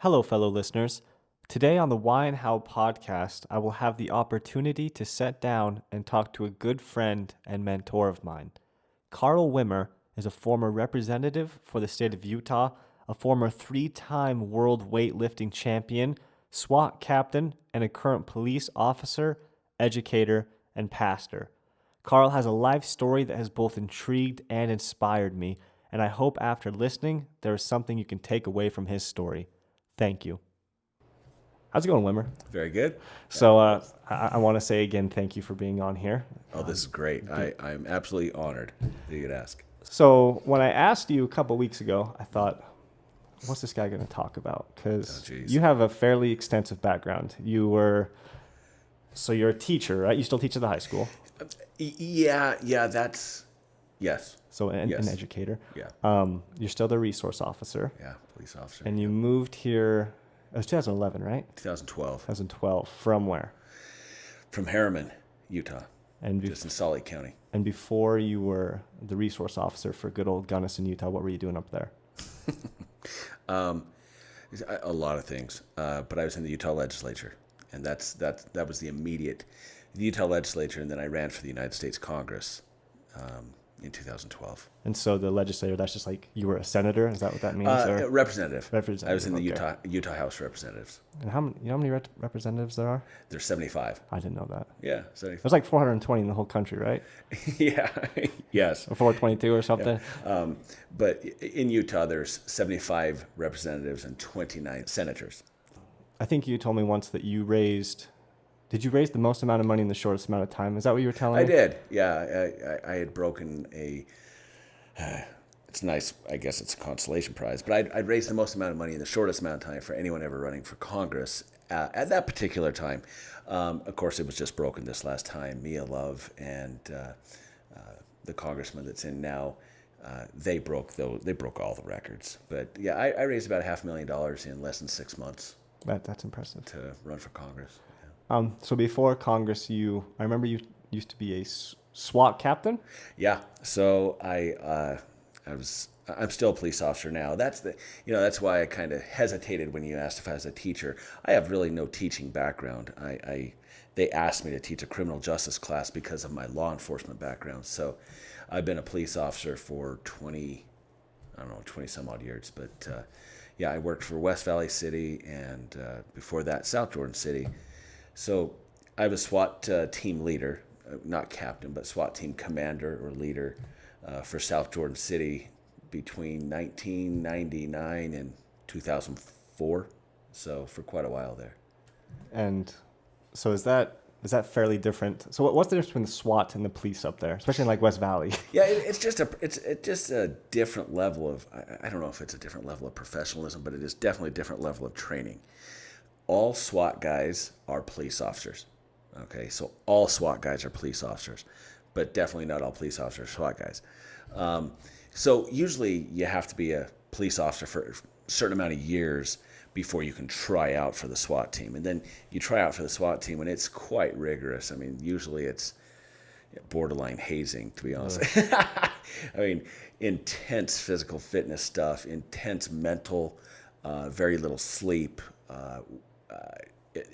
Hello, fellow listeners. Today on the Why and How podcast, I will have the opportunity to sit down and talk to a good friend and mentor of mine. Carl Wimmer is a former representative for the state of Utah, a former 3-time world weightlifting champion, SWAT captain, and a current police officer, educator, and pastor. Carl has a life story that has both intrigued and inspired me, and I hope after listening, there is something you can take away from his story. Thank you. How's it going, Wimmer? Very good. So I want to say again, thank you for being on here. Oh, this is great. I'm absolutely honored that you could ask. So when I asked you a couple weeks ago, I thought, what's this guy going to talk about? Because you have a fairly extensive background. You're a teacher, right? You still teach at the high school. Yeah, yes. So an Yes. educator. Yeah. You're still the resource officer. Yeah, police officer. And you moved here, it was 2011, right? 2012. 2012. From where? From Harriman, Utah, And just in Salt Lake County. And before you were the resource officer for good old Gunnison, Utah, what were you doing up there? A lot of things, but I was in the Utah legislature, and that was the Utah legislature, and then I ran for the United States Congress in 2012. And so the legislator, that's just like you were a senator? Is that what that means? Representative. Representative, I was in the okay. Utah House of Representatives. And how many representatives there are? There's 75. I didn't know that. Yeah, 75. There's like 420 in the whole country, right? Yeah, yes. Or 422 or something? But in Utah, there's 75 representatives and 29 senators. I think you told me once that did you raise the most amount of money in the shortest amount of time? Is that what you were telling me? I did, yeah. I had broken it's nice, I guess it's a consolation prize, but I'd raised the most amount of money in the shortest amount of time for anyone ever running for Congress at that particular time. Of course, it was just broken this last time. Mia Love and the congressman that's in now, they broke all the records. But yeah, I raised about $500,000 in less than 6 months. That's impressive. To run for Congress. So before Congress, I remember you used to be a SWAT captain? Yeah. So I'm still a police officer now. That's why I kind of hesitated when you asked if I was a teacher. I have really no teaching background. They asked me to teach a criminal justice class because of my law enforcement background. So I've been a police officer for 20 some odd years. But yeah, I worked for West Valley City and before that, South Jordan City. So I was SWAT team leader, not captain, but SWAT team commander or leader for South Jordan City between 1999 and 2004. So for quite a while there. And so is that fairly different? So what's the difference between the SWAT and the police up there, especially in like West Valley? Yeah, it's just a different level of, I don't know if it's a different level of professionalism, but it is definitely a different level of training. All SWAT guys are police officers. Okay, so all SWAT guys are police officers, but definitely not all police officers are SWAT guys. So usually you have to be a police officer for a certain amount of years before you can try out for the SWAT team. And then you try out for the SWAT team, and it's quite rigorous. I mean, usually it's borderline hazing, to be honest. I mean, intense physical fitness stuff, intense mental, very little sleep.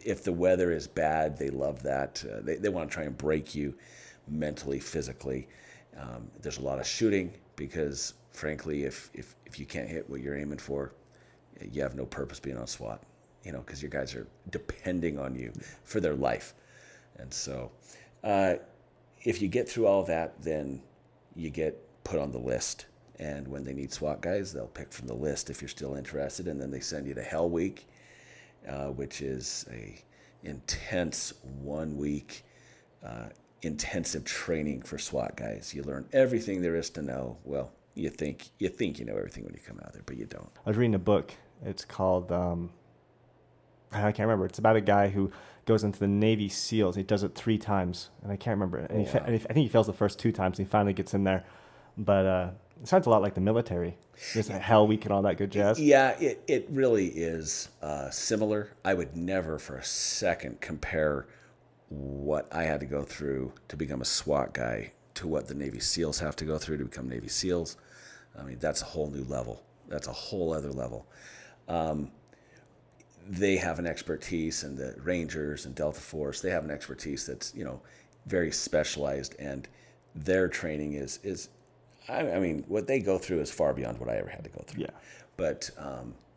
If the weather is bad, they love that. They want to try and break you mentally, physically. There's a lot of shooting because, frankly, if you can't hit what you're aiming for, you have no purpose being on SWAT, because your guys are depending on you for their life. And so if you get through all that, then you get put on the list. And when they need SWAT guys, they'll pick from the list if you're still interested, and then they send you to Hell Week, which is a intense 1-week intensive training for SWAT guys. You learn everything there is to know. Well, you think you know everything when you come out there, but you don't. I was reading a book. It's called I can't remember. It's about a guy who goes into the Navy SEALs. He does it 3 times, and I can't remember. And wow. I think he fails the first 2 times, and he finally gets in there. But it sounds a lot like the military. There's a Hell Week and all that good jazz. Yeah, it really is similar. I would never for a second compare what I had to go through to become a SWAT guy to what the Navy SEALs have to go through to become Navy SEALs. I mean, that's a whole new level. That's a whole other level. they have an expertise, and the Rangers and Delta Force, they have an expertise that's, very specialized, and their training is I mean, what they go through is far beyond what I ever had to go through. Yeah. But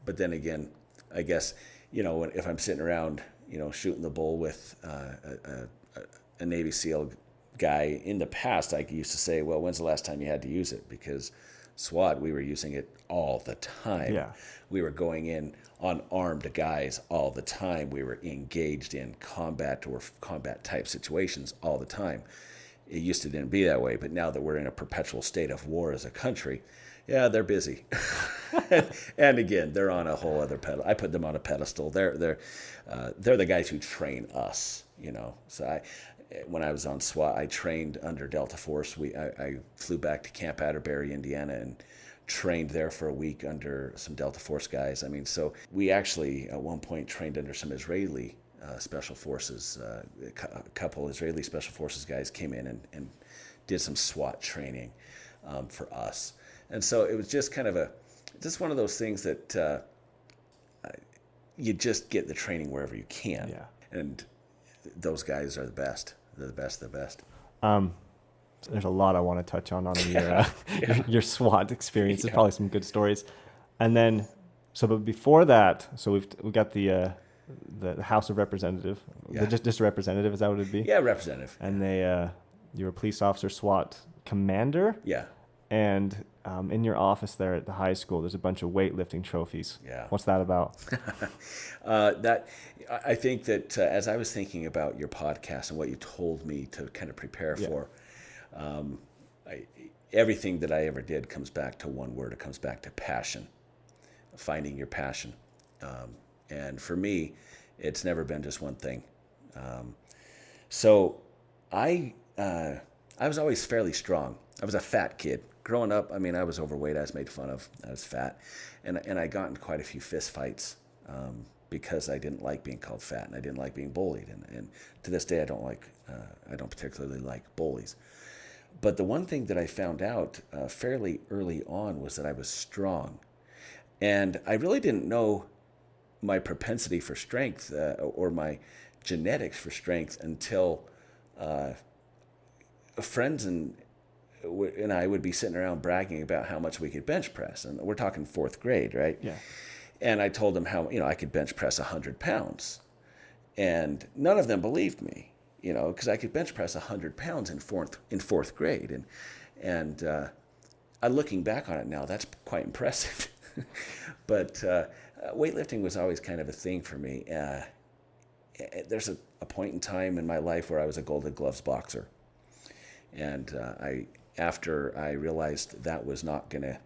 then again, I guess, if I'm sitting around, shooting the bull with a Navy SEAL guy in the past, I used to say, well, when's the last time you had to use it? Because SWAT, we were using it all the time. Yeah. We were going in on armed guys all the time. We were engaged in combat or combat type situations all the time. It used to didn't be that way, but now that we're in a perpetual state of war as a country, yeah, they're busy. And again, they're on a whole other pedestal. I put them on a pedestal. They're the guys who train us, So when I was on SWAT, I trained under Delta Force. I flew back to Camp Atterbury, Indiana, and trained there for a week under some Delta Force guys. I mean, so we actually at one point trained under some Israeli special forces. A couple Israeli special forces guys came in and did some SWAT training for us. And so it was just kind of just one of those things that you just get the training wherever you can. Yeah. And those guys are the best. They're the best of the best. There's a lot I want to touch on your SWAT experience. There's probably some good stories. And then, but before that, so we got the House of Representative. Yeah. Just a representative, is that what it'd be? Yeah, representative. And you were a police officer, SWAT commander. Yeah. And in your office there at the high school, there's a bunch of weightlifting trophies. Yeah. What's that about? I think that as I was thinking about your podcast and what you told me to kind of prepare for, everything that I ever did comes back to one word. It comes back to passion, finding your passion. And for me, it's never been just one thing. So I was always fairly strong. I was a fat kid. Growing up, I mean, I was overweight. I was made fun of. I was fat. And I got in quite a few fist fights because I didn't like being called fat, and I didn't like being bullied. And to this day, I don't particularly like bullies. But the one thing that I found out fairly early on was that I was strong. And I really didn't know my propensity for strength or my genetics for strength until friends and I would be sitting around bragging about how much we could bench press. And we're talking fourth grade, right? Yeah. And I told them how, I could bench press 100 pounds. And none of them believed me, because I could bench press 100 pounds in fourth grade. And looking back on it now, that's quite impressive. But weightlifting was always kind of a thing for me. There's a point in time in my life where I was a Golden Gloves boxer. And after I realized that was not going to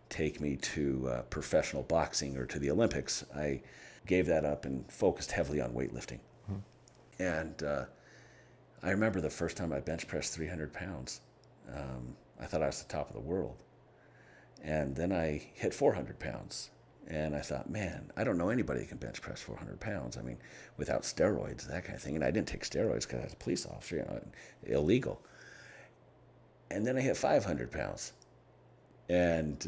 take me to professional boxing or to the Olympics, I gave that up and focused heavily on weightlifting. Mm-hmm. And I remember the first time I bench pressed 300 pounds. I thought I was the top of the world. And then I hit 400 pounds. And I thought, man, I don't know anybody who can bench press 400 pounds. I mean, without steroids, that kind of thing. And I didn't take steroids because I was a police officer, illegal. And then I hit 500 pounds. And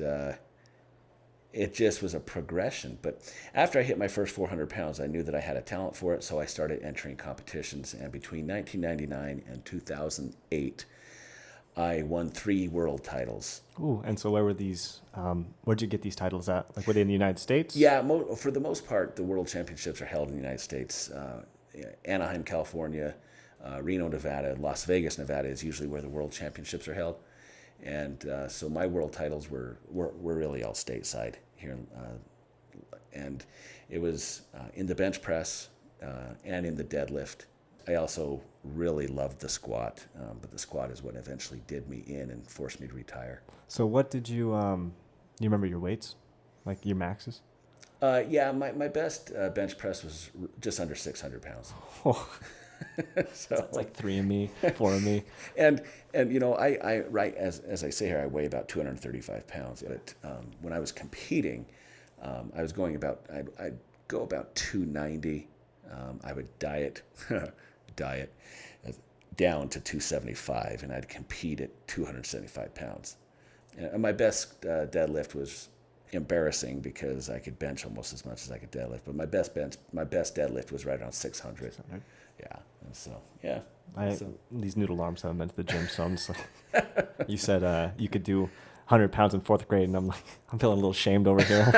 it just was a progression. But after I hit my first 400 pounds, I knew that I had a talent for it. So I started entering competitions. And between 1999 and 2008, I won 3 world titles. Ooh, and so where were these, where'd you get these titles at? Like, were they in the United States? Yeah, for the most part, the world championships are held in the United States. Anaheim, California, Reno, Nevada, Las Vegas, Nevada is usually where the world championships are held. And so my world titles were really all stateside here. And it was in the bench press and in the deadlift. I also really loved the squat, but the squat is what eventually did me in and forced me to retire. So what did you remember your weights, like your maxes? Yeah, my best bench press was just under 600 pounds. Oh. So it's like 3 of me, 4 of me. And I right as I say here, I weigh about 235 pounds. But when I was competing, I was going I'd go about 290. I would diet down to 275, and I'd compete at 275 pounds. And my best deadlift was embarrassing because I could bench almost as much as I could deadlift. But my best deadlift was right around 600. 600. Yeah. And so, yeah. These noodle arms haven't been to the gym, so I'm just like, you said you could do 100 pounds in fourth grade, and I'm like, I'm feeling a little shamed over here.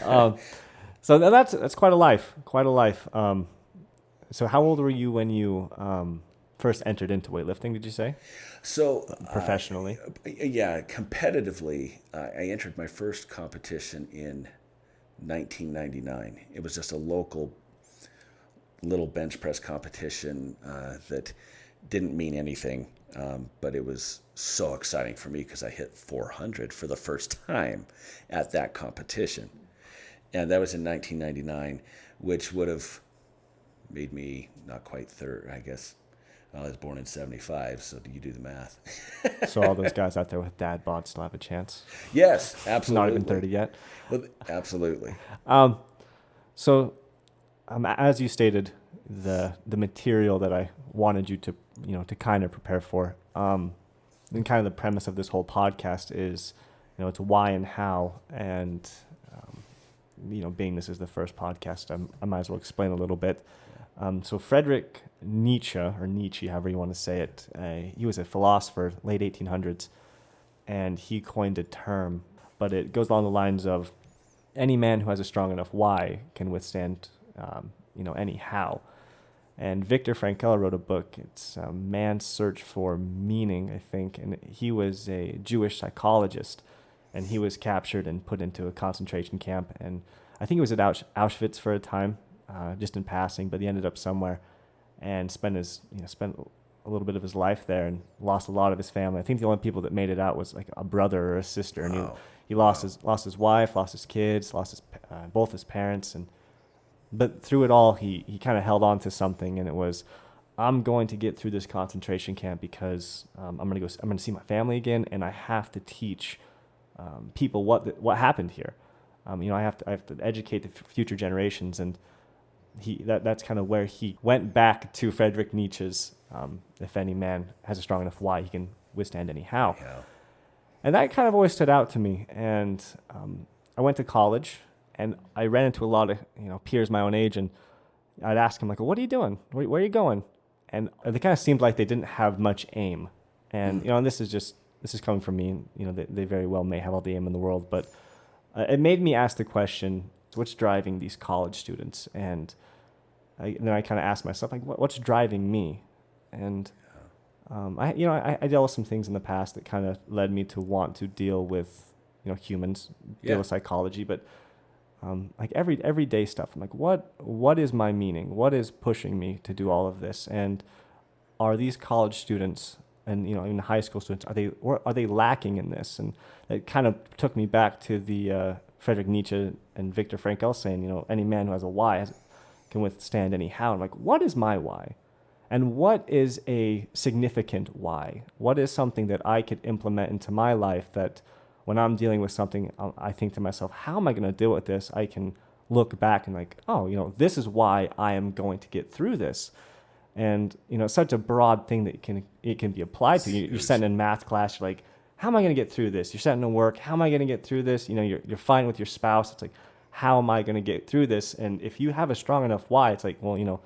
I'm like, so that's quite a life, so how old were you when you first entered into weightlifting, did you say? So professionally? Yeah, competitively, I entered my first competition in 1999. It was just a local little bench press competition that didn't mean anything, but it was so exciting for me because I hit 400 for the first time at that competition. And that was in 1999, which would have made me not quite 30, I guess. I was born in 75, so you do the math. So all those guys out there with dad bods still have a chance? Yes, absolutely. Not even 30 yet? Well, absolutely. So as you stated, the material that I wanted you to, to kind of prepare for, and kind of the premise of this whole podcast is, it's why and how, and being this is the first podcast, I might as well explain a little bit. So Friedrich Nietzsche, or Nietzsche, however you want to say it, he was a philosopher, late 1800s, and he coined a term, but it goes along the lines of any man who has a strong enough why can withstand, any how. And Viktor Frankl wrote a book. It's Man's Search for Meaning, I think, and he was a Jewish psychologist, and he was captured and put into a concentration camp, and I think he was at Auschwitz for a time, just in passing, but he ended up somewhere and spent a little bit of his life there and lost a lot of his family. I think the only people that made it out was like a brother or a sister, and he lost his wife, lost his kids, lost both his parents, but through it all, he kind of held on to something, and it was, I'm going to get through this concentration camp because I'm going to see my family again, and I have to teach people what happened here. I have to educate the future generations, and that's kind of where he went back to Friedrich Nietzsche's, if any man has a strong enough why, he can withstand any how. Yeah. And that kind of always stood out to me. And I went to college, and I ran into a lot of peers my own age, and I'd ask them, like, what are you doing? Where are you going? And they kind of seemed like they didn't have much aim. And and this is coming from me. They very well may have all the aim in the world, but it made me ask the question, what's driving these college students? And then I kind of asked myself, like, what's driving me? And I dealt with some things in the past that kind of led me to want to deal with humans, deal with psychology, but like everyday stuff. I'm like, what is my meaning? What is pushing me to do all of this? And are these college students and even high school students, are they lacking in this? And it kind of took me back to the Friedrich Nietzsche and Viktor Frankl saying, any man who has a why can withstand any how. I'm like, what is my why? And what is a significant why? What is something that I could implement into my life that when I'm dealing with something, I think to myself, how am I going to deal with this? I can look back and like, this is why I am going to get through this. And, it's such a broad thing that it can be applied to. You're sitting in math class, you're like, how am I going to get through this? You're sitting in work, how am I going to get through this? You're fighting with your spouse. It's like, how am I going to get through this? And if you have a strong enough why, it's like, well,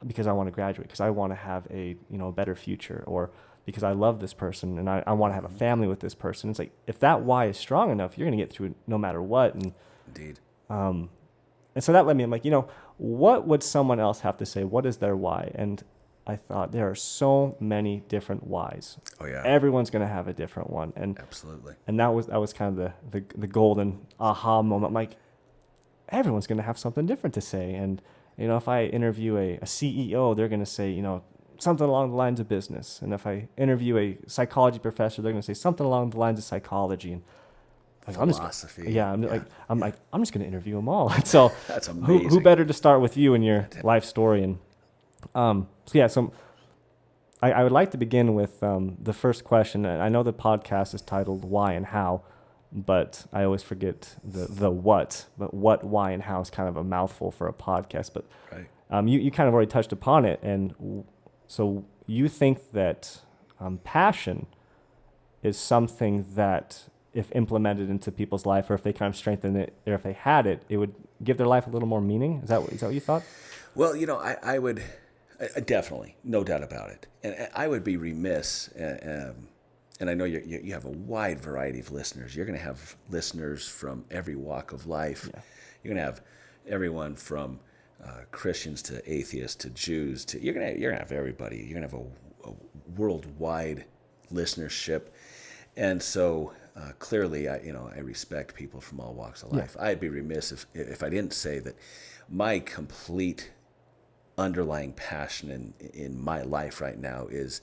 because I want to graduate, because I want to have a better future, or because I love this person and I want to have a family with this person. It's like, if that why is strong enough, you're going to get through it no matter what. And Indeed. And so that led me, I'm like, what would someone else have to say? What is their why? And I thought there are so many different whys. Oh yeah. Everyone's going to have a different one. And absolutely. And that was kind of the golden aha moment. I'm like, everyone's going to have something different to say. And, if I interview a CEO, they're going to say, something along the lines of business. And if I interview a psychology professor, they're going to say something along the lines of psychology. And like, philosophy. I'm just going to interview them all. So that's amazing. Who better to start with you and your life story? And so I would like to begin with the first question. And I know the podcast is titled Why and How, but I always forget the what. But what, why, and how is kind of a mouthful for a podcast. But right. You kind of already touched upon it. And so you think that passion is something that if implemented into people's life, or if they kind of strengthened it, or if they had it, it would give their life a little more meaning. Is that what you thought? Well, I would definitely, no doubt about it. And I would be remiss, and I know you have a wide variety of listeners. You're going to have listeners from every walk of life. Yeah. You're going to have everyone from Christians to atheists to Jews to you're gonna have everybody. You're gonna have a worldwide listenership, and so clearly, I respect people from all walks of life. I'd be remiss if I didn't say that my complete underlying passion in my life right now is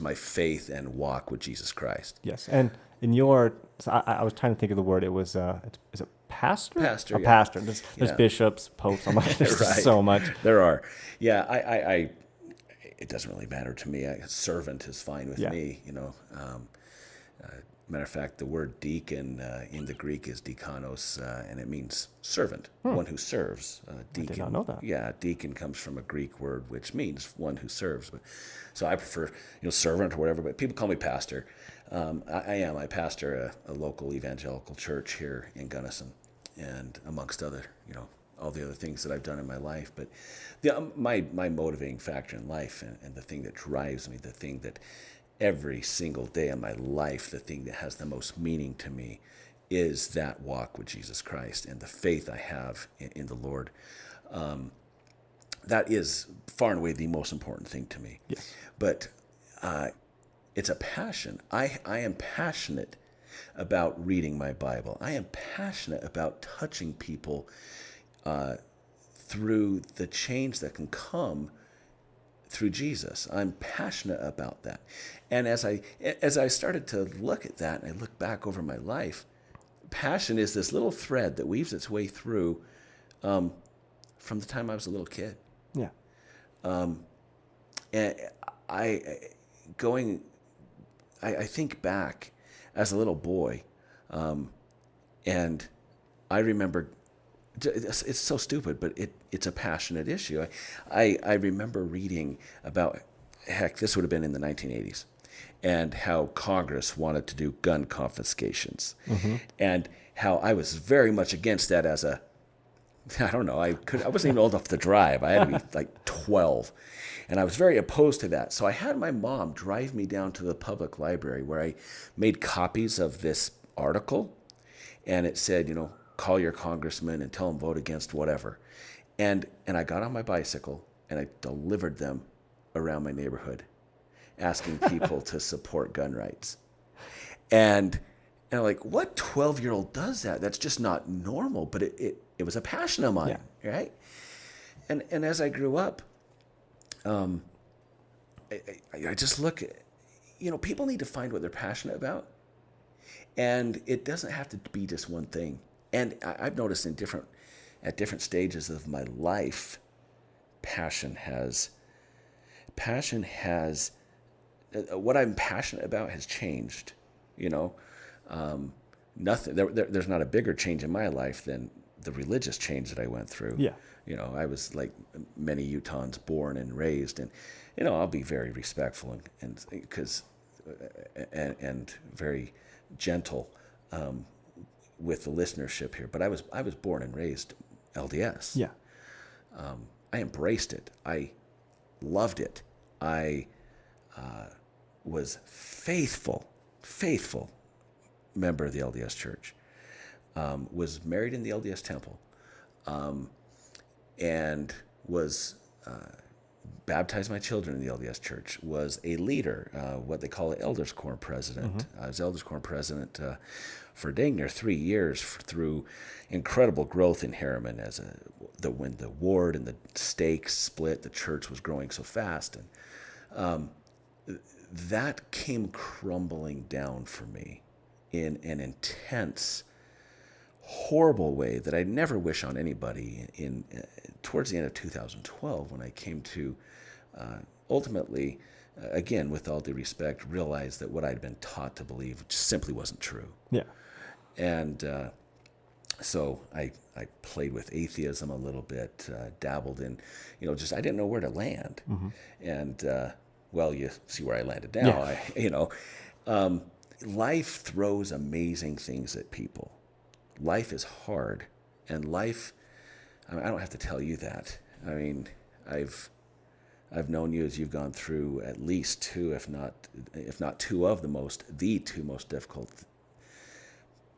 my faith and walk with Jesus Christ. Yes, and in your, so I was trying to think of the word. It was is it pastor? Pastor, A yeah. pastor. There's Yeah. bishops, popes. I'm like, there's Right. just so much. There are. Yeah, I it doesn't really matter to me. Servant is fine with Yeah. me. Matter of fact, the word deacon in the Greek is dikanos, and it means servant, one who serves. Deacon. did not know that. Yeah, deacon comes from a Greek word which means one who serves. But so I prefer, servant or whatever. But people call me pastor. I pastor a local evangelical church here in Gunnison, and amongst other, all the other things that I've done in my life. But my motivating factor in life, and the thing that drives me, the thing that every single day of my life, the thing that has the most meaning to me is that walk with Jesus Christ and the faith I have in the Lord. That is far and away the most important thing to me. Yes. But it's a passion. I am passionate about reading my Bible. I am passionate about touching people through the change that can come through Jesus. I'm passionate about that. And as I started to look at that, and I look back over my life, passion is this little thread that weaves its way through from the time I was a little kid. Yeah. And I think back as a little boy, and I remember, it's so stupid, but it's a passionate issue. I remember reading about, heck, this would have been in the 1980s, and how Congress wanted to do gun confiscations, and how I was very much against that as a, I don't know, I wasn't even old enough to drive. I had to be like 12. And I was very opposed to that. So I had my mom drive me down to the public library where I made copies of this article. And it said, call your congressman and tell him vote against whatever. And I got on my bicycle and I delivered them around my neighborhood, asking people to support gun rights. And I'm like, what 12-year-old does that? That's just not normal. But it was a passion of mine, right? And as I grew up, I just look at, people need to find what they're passionate about. And it doesn't have to be just one thing. And I've noticed at different stages of my life, passion has, what I'm passionate about has changed, nothing, there's not a bigger change in my life than the religious change that I went through. Yeah. I was like many Utahns, born and raised, and I'll be very respectful and very gentle with the listenership here. But I was born and raised LDS. Yeah. I embraced it. I loved it. I was faithful member of the LDS Church. Was married in the LDS Temple. And was baptized my children in the LDS Church, was a leader, what they call an Elders Quorum president. I was Elders Quorum president for dang near 3 years through incredible growth in Harriman when the ward and the stakes split, the church was growing so fast. And that came crumbling down for me in an intense, horrible way that I never wish on anybody. Towards the end of 2012, when I came to ultimately, again, with all due respect, realize that what I'd been taught to believe just simply wasn't true. Yeah. And so I played with atheism a little bit, dabbled in, just I didn't know where to land. And well, you see where I landed now. Yeah. life throws amazing things at people. Life is hard, and life, I mean, I don't have to tell you that. I mean, I've known you as you've gone through at least two, if not two of the two most difficult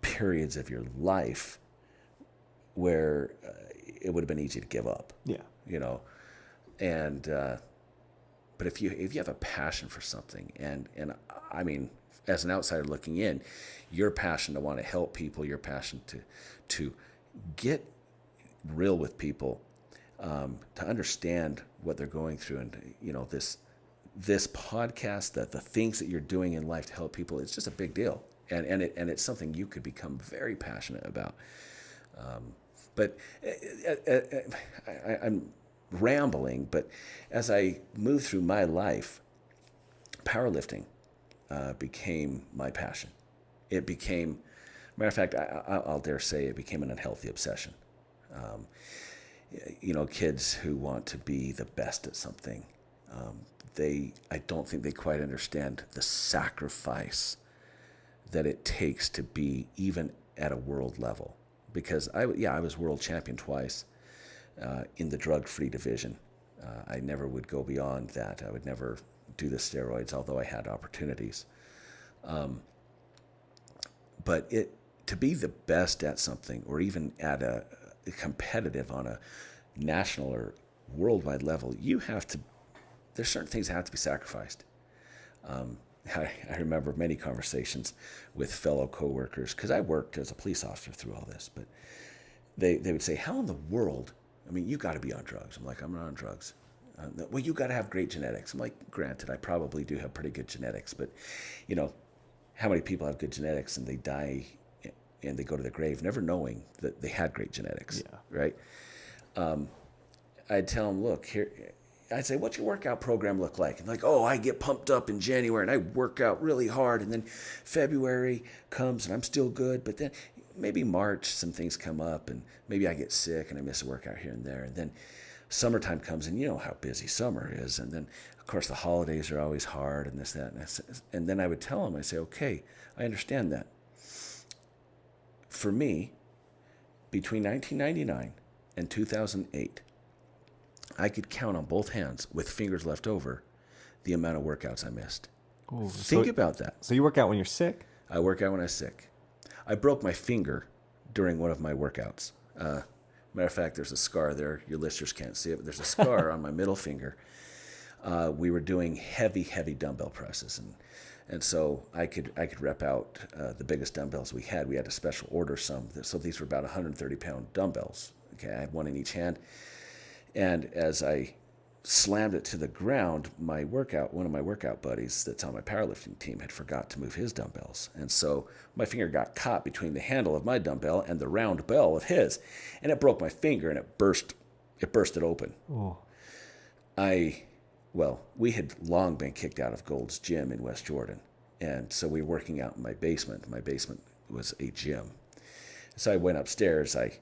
periods of your life, where it would have been easy to give up. Yeah. You know, and but if you have a passion for something, and I mean, as an outsider looking in, your passion to want to help people, your passion to get real with people, to understand what they're going through, and this podcast, that the things that you're doing in life to help people, it's just a big deal, and it's something you could become very passionate about. But I'm rambling, but as I move through my life, powerlifting became my passion. It became, matter of fact, I'll dare say it became an unhealthy obsession. Kids who want to be the best at something, I don't think they quite understand the sacrifice that it takes to be even at a world level. Because I was world champion twice in the drug-free division. I never would go beyond that. I would never do the steroids, although I had opportunities. But to be the best at something, or even at a competitive on a national or worldwide level, there's certain things that have to be sacrificed. I remember many conversations with fellow coworkers, because I worked as a police officer through all this, but they would say, how in the world, I mean, you got to be on drugs. I'm like, I'm not on drugs. Well, you got to have great genetics. I'm like, granted, I probably do have pretty good genetics, but how many people have good genetics and they die and they go to the grave never knowing that they had great genetics, right? I'd tell them, look, here, I'd say, what's your workout program look like? And like, oh, I get pumped up in January and I work out really hard. And then February comes and I'm still good. But then maybe March, some things come up and maybe I get sick and I miss a workout here and there. And then summertime comes, and you know how busy summer is. And then, of course, the holidays are always hard and this, that. And then I would tell them, I say, okay, I understand that. For me, between 1999 and 2008, I could count on both hands, with fingers left over, the amount of workouts I missed. Ooh, Think about that. So you work out when you're sick? I work out when I'm sick. I broke my finger during one of my workouts. Matter of fact, there's a scar there. Your listeners can't see it, but there's a scar on my middle finger. We were doing heavy dumbbell presses, and so I could rep out the biggest dumbbells we had. We had to special order some, so these were about 130-pound dumbbells. Okay, I had one in each hand. And as I slammed it to the ground, one of my workout buddies that's on my powerlifting team had forgot to move his dumbbells. And so my finger got caught between the handle of my dumbbell and the round bell of his. And it broke my finger and it burst it open. Oh. We had long been kicked out of Gold's Gym in West Jordan. And so we were working out in my basement. My basement was a gym. So I went upstairs. I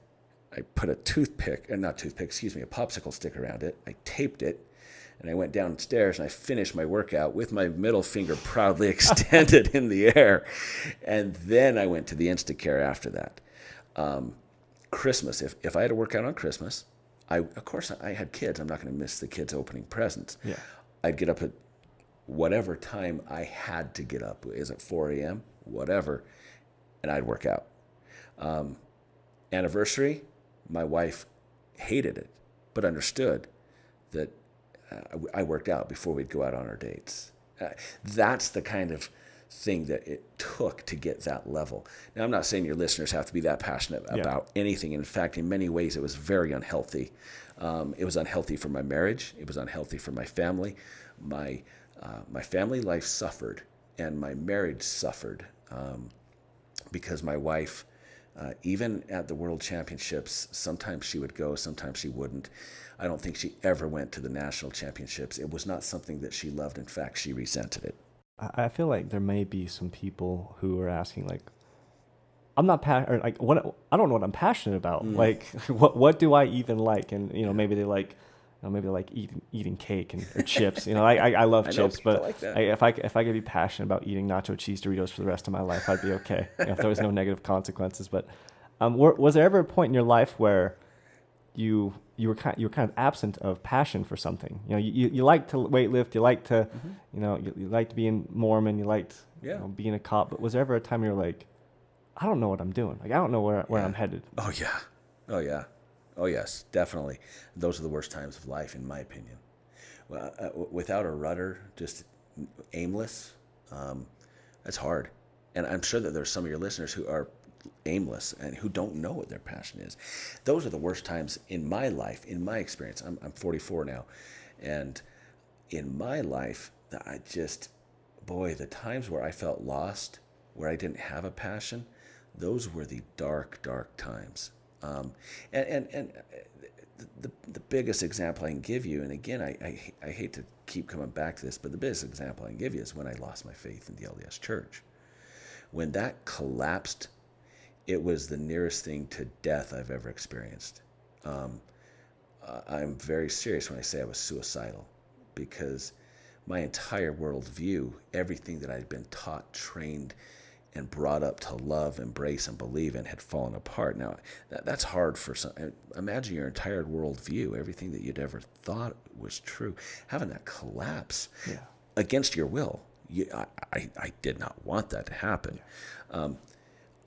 put a popsicle stick around it. I taped it, and I went downstairs and I finished my workout with my middle finger proudly extended in the air. And then I went to the Instacare after that. Christmas, if I had to work out on Christmas, I had kids. I'm not going to miss the kids opening presents. Yeah. I'd get up at whatever time I had to get up. Is it 4 a.m.? Whatever. And I'd work out. Anniversary, my wife hated it, but understood that I worked out before we'd go out on our dates. That's the kind of thing that it took to get that level. Now, I'm not saying your listeners have to be that passionate about anything. In fact, in many ways, it was very unhealthy. It was unhealthy for my marriage. It was unhealthy for my family. My family life suffered, and my marriage suffered because my wife, even at the World Championships, sometimes she would go, sometimes she wouldn't. I don't think she ever went to the national championships. It was not something that she loved. In fact, she resented it. I feel like there may be some people who are asking, like, I'm not what I don't know what I'm passionate about. Like, what do I even like? And maybe they like maybe like eating cake or chips. I love I know chips, people but like that. if I could be passionate about eating nacho cheese Doritos for the rest of my life, I'd be okay. If there was no negative consequences. But was there ever a point in your life where you were kind of absent of passion for something? You like to weightlift, you like to, Hmm. you liked being Mormon, you liked Yeah. being a cop. But was there ever a time you were like, I don't know what I'm doing. Like I don't know where Yeah. I'm headed. Oh yeah. Oh yeah. Oh yes, definitely. Those are the worst times of life, in my opinion. Well, without a rudder, just aimless, um, that's hard. And I'm sure that there's some of your listeners who are aimless and who don't know what their passion is. Those are the worst times in my life, in my experience. I'm 44 now, and in my life, I just, boy, the times where I felt lost, where I didn't have a passion, those were the dark, dark times. And the biggest example I can give you, and again, I hate to keep coming back to this, but the biggest example I can give you is when I lost my faith in the LDS Church. When that collapsed, it was the nearest thing to death I've ever experienced. Um, I'm very serious when I say I was suicidal, because my entire worldview, everything that I'd been taught, trained, and brought up to love, embrace, and believe in, had fallen apart. Now, that's hard for some. Imagine your entire worldview, everything that you'd ever thought was true, having that collapse Yeah. against your will. I did not want that to happen. Yeah.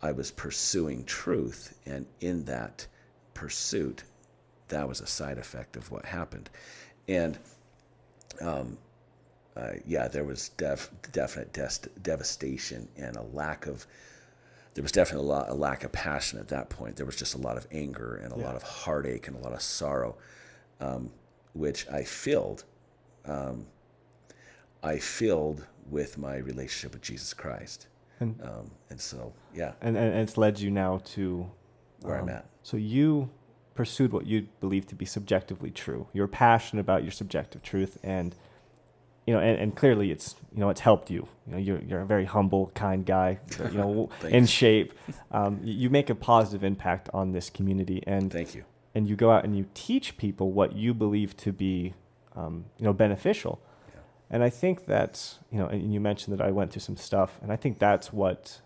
I was pursuing truth, and in that pursuit, that was a side effect of what happened. And yeah, there was definite devastation and there was definitely a lack of passion at that point. There was just a lot of anger and a Yeah. lot of heartache and a lot of sorrow, which I filled. I filled with my relationship with Jesus Christ. And And so, yeah, and it's led you now to where I'm at. So you pursued what you believe to be subjectively true. You're passionate about your subjective truth, and and clearly it's it's helped you. You're a very humble, kind guy. In Thanks. shape. You make a positive impact on this community, and Thank you. you go out and you teach people what you believe to be beneficial. Yeah. And I think that and you mentioned that I went through some stuff, and I think that's what,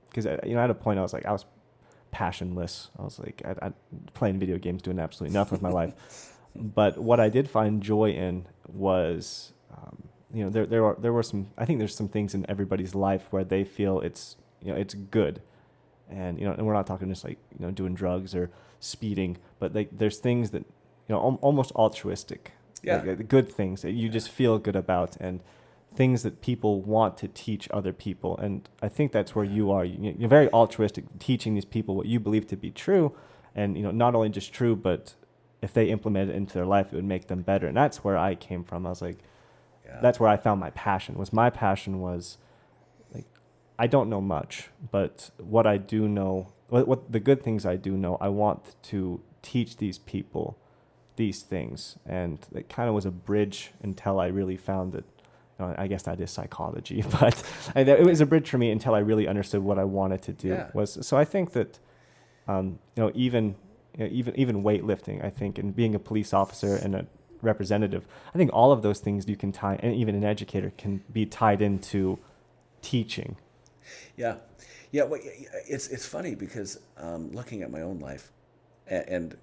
because at a point I was passionless. I was like, I playing video games, doing absolutely nothing with my life. But what I did find joy in was, there were some. I think there's some things in everybody's life where they feel it's it's good, and and we're not talking just like doing drugs or speeding, but there's things that almost altruistic, Yeah. like good things that you just feel good about, and things that people want to teach other people. And I think that's where you are. You're very altruistic, teaching these people what you believe to be true, and not only just true, but if they implement it into their life, it would make them better. And that's where I came from. I was like, Yeah. that's where I found my passion. Was like, I don't know much, but what I do know, what the good things I do know, I want to teach these people these things. And it kind of was a bridge until I really found that. I guess that is psychology, but it was a bridge for me until I really understood what I wanted to do. Yeah. So I think that, even weightlifting, I think, and being a police officer and a representative, I think all of those things you can tie, and even an educator can be tied into teaching. Yeah, yeah. Well, it's funny because looking at my own life, and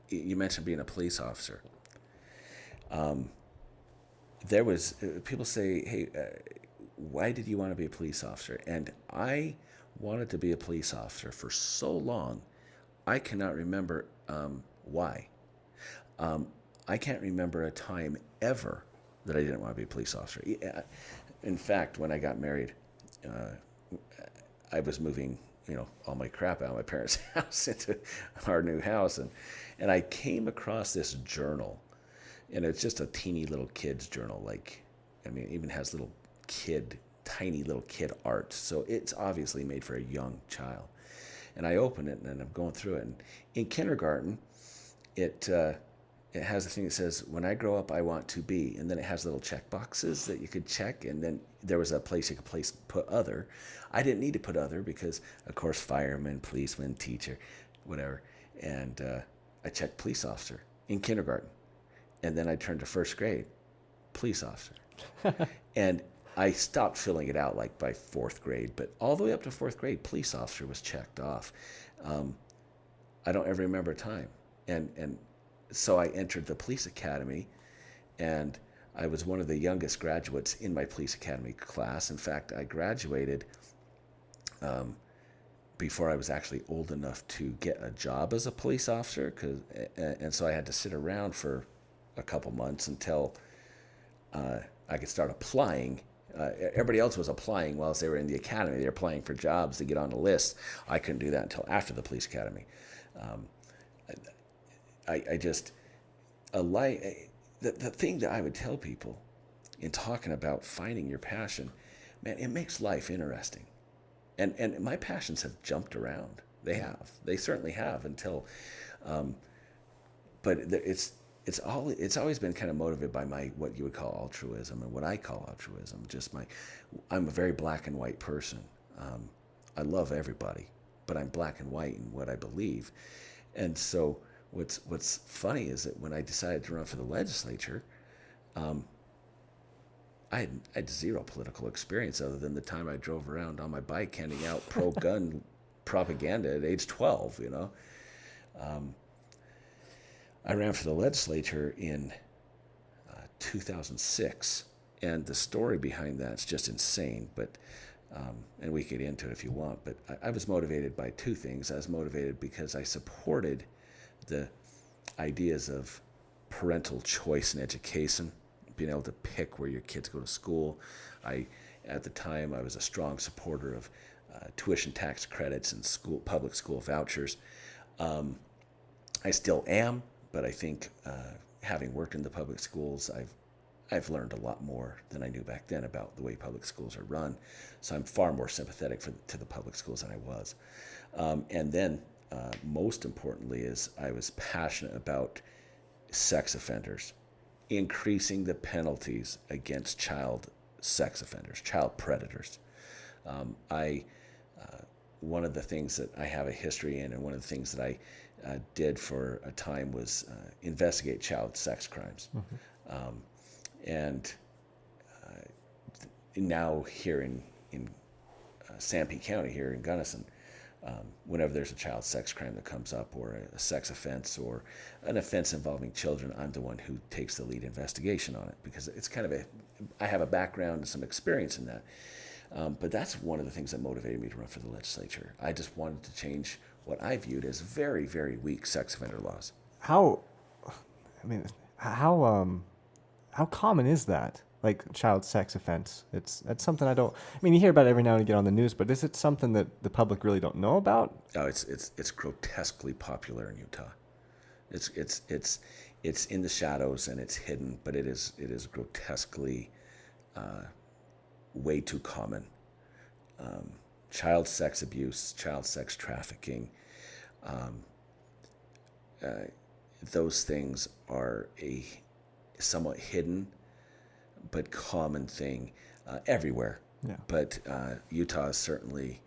you mentioned being a police officer. There was people say, "Hey, why did you want to be a police officer?" And I wanted to be a police officer for so long, I cannot remember why. I can't remember a time ever that I didn't want to be a police officer. In fact, when I got married, I was moving, all my crap out of my parents' house into our new house, and I came across this journal, and it's just a teeny little kid's journal. It even has tiny little kid art, so it's obviously made for a young child. And I open it, and I'm going through it, and in kindergarten, it has a thing that says, "When I grow up, I want to be," and then it has little check boxes that you could check, and then there was a place you could put other. I didn't need to put other because, of course, fireman, policeman, teacher, whatever, and I checked police officer in kindergarten. And then I turned to first grade, police officer. And I stopped filling it out like by fourth grade, but all the way up to fourth grade, police officer was checked off. I don't ever remember a time. And so I entered the police academy, and I was one of the youngest graduates in my police academy class. In fact, I graduated before I was actually old enough to get a job as a police officer, and so I had to sit around for a couple months until I could start applying. Everybody else was applying whilst they were in the academy. They were applying for jobs to get on the list. I couldn't do that until after the police academy. I just, the thing that I would tell people in talking about finding your passion, man, it makes life interesting. And my passions have jumped around. They have. They certainly have until, but it's always been kind of motivated by what you would call altruism and what I call altruism. I'm a very black and white person. I love everybody, but I'm black and white in what I believe. And so what's funny is that when I decided to run for the legislature, I had zero political experience other than the time I drove around on my bike handing out pro-gun propaganda at age 12, I ran for the legislature in 2006, and the story behind that's just insane, but and we could get into it if you want, but I was motivated by two things. I was motivated because I supported the ideas of parental choice in education, being able to pick where your kids go to school. At the time, I was a strong supporter of tuition tax credits and public school vouchers. I still am, but I think having worked in the public schools, I've learned a lot more than I knew back then about the way public schools are run. So I'm far more sympathetic to the public schools than I was. And then, most importantly, is I was passionate about sex offenders, increasing the penalties against child sex offenders, child predators. One of the things that I have a history in, and one of the things that I did for a time was investigate child sex crimes. Mm-hmm. And now here in Sanpete County, here in Gunnison, whenever there's a child sex crime that comes up, or a sex offense, or an offense involving children, I'm the one who takes the lead investigation on it, because it's I have a background and some experience in that. But that's one of the things that motivated me to run for the legislature. I just wanted to change what I viewed as very, very weak sex offender laws. How common is that? Like child sex offense? That's something you hear about it every now and again on the news, but is it something that the public really don't know about? Oh, it's grotesquely popular in Utah. It's in the shadows and it's hidden, but it is grotesquely way too common. Child sex abuse, child sex trafficking, those things are a somewhat hidden but common thing everywhere. Yeah. But Utah is certainly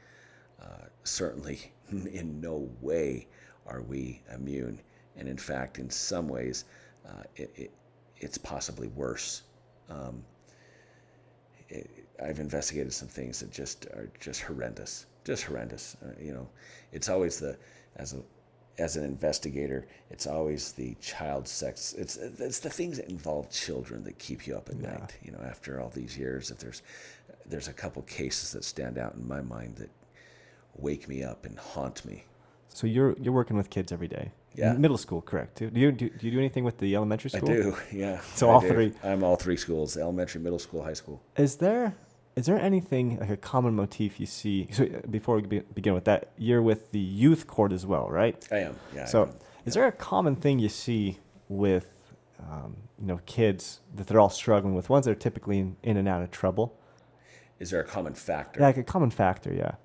in no way are we immune, and in fact, in some ways, it's possibly worse. I've investigated some things that are just horrendous. It's always as an investigator, it's always the child sex. It's the things that involve children that keep you up at night. After all these years, if there's a couple cases that stand out in my mind that wake me up and haunt me. So you're working with kids every day. Yeah. Middle school, correct? Do you do anything with the elementary school? I do, yeah. So all three. I'm all three schools: elementary, middle school, high school. Is there anything, like a common motif you see? So before we begin with that, you're with the youth court as well, right? I am, yeah. So is there a common thing you see with kids that they're all struggling with, ones that are typically in and out of trouble? Is there a common factor? Yeah, like a common factor, yeah.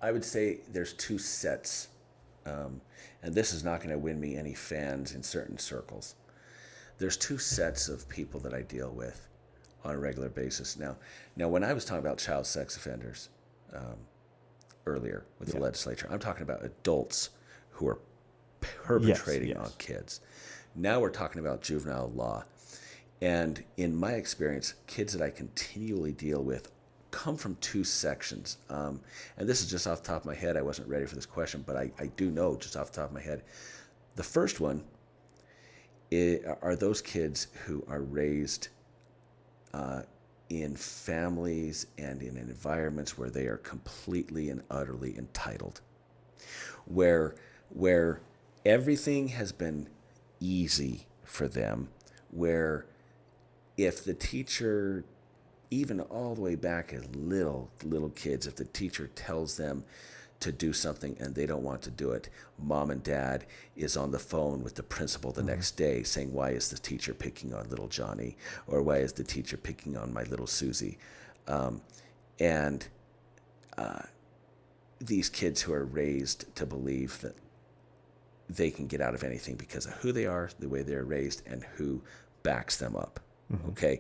I would say there's two sets, and this is not going to win me any fans in certain circles. There's two sets of people that I deal with on a regular basis. Now, when I was talking about child sex offenders earlier with the legislature, I'm talking about adults who are perpetrating on yes. kids. Now we're talking about juvenile law. And in my experience, kids that I continually deal with come from two sections. And this is just off the top of my head. I wasn't ready for this question, but I do know just off the top of my head. The first one are those kids who are raised in families and in environments where they are completely and utterly entitled, where everything has been easy for them, where if the teacher, even all the way back as little kids, if the teacher tells them to do something and they don't want to do it, mom and dad is on the phone with the principal the next day saying, why is the teacher picking on little Johnny? Or why is the teacher picking on my little Susie? And these kids who are raised to believe that they can get out of anything because of who they are, the way they're raised, and who backs them up. Okay?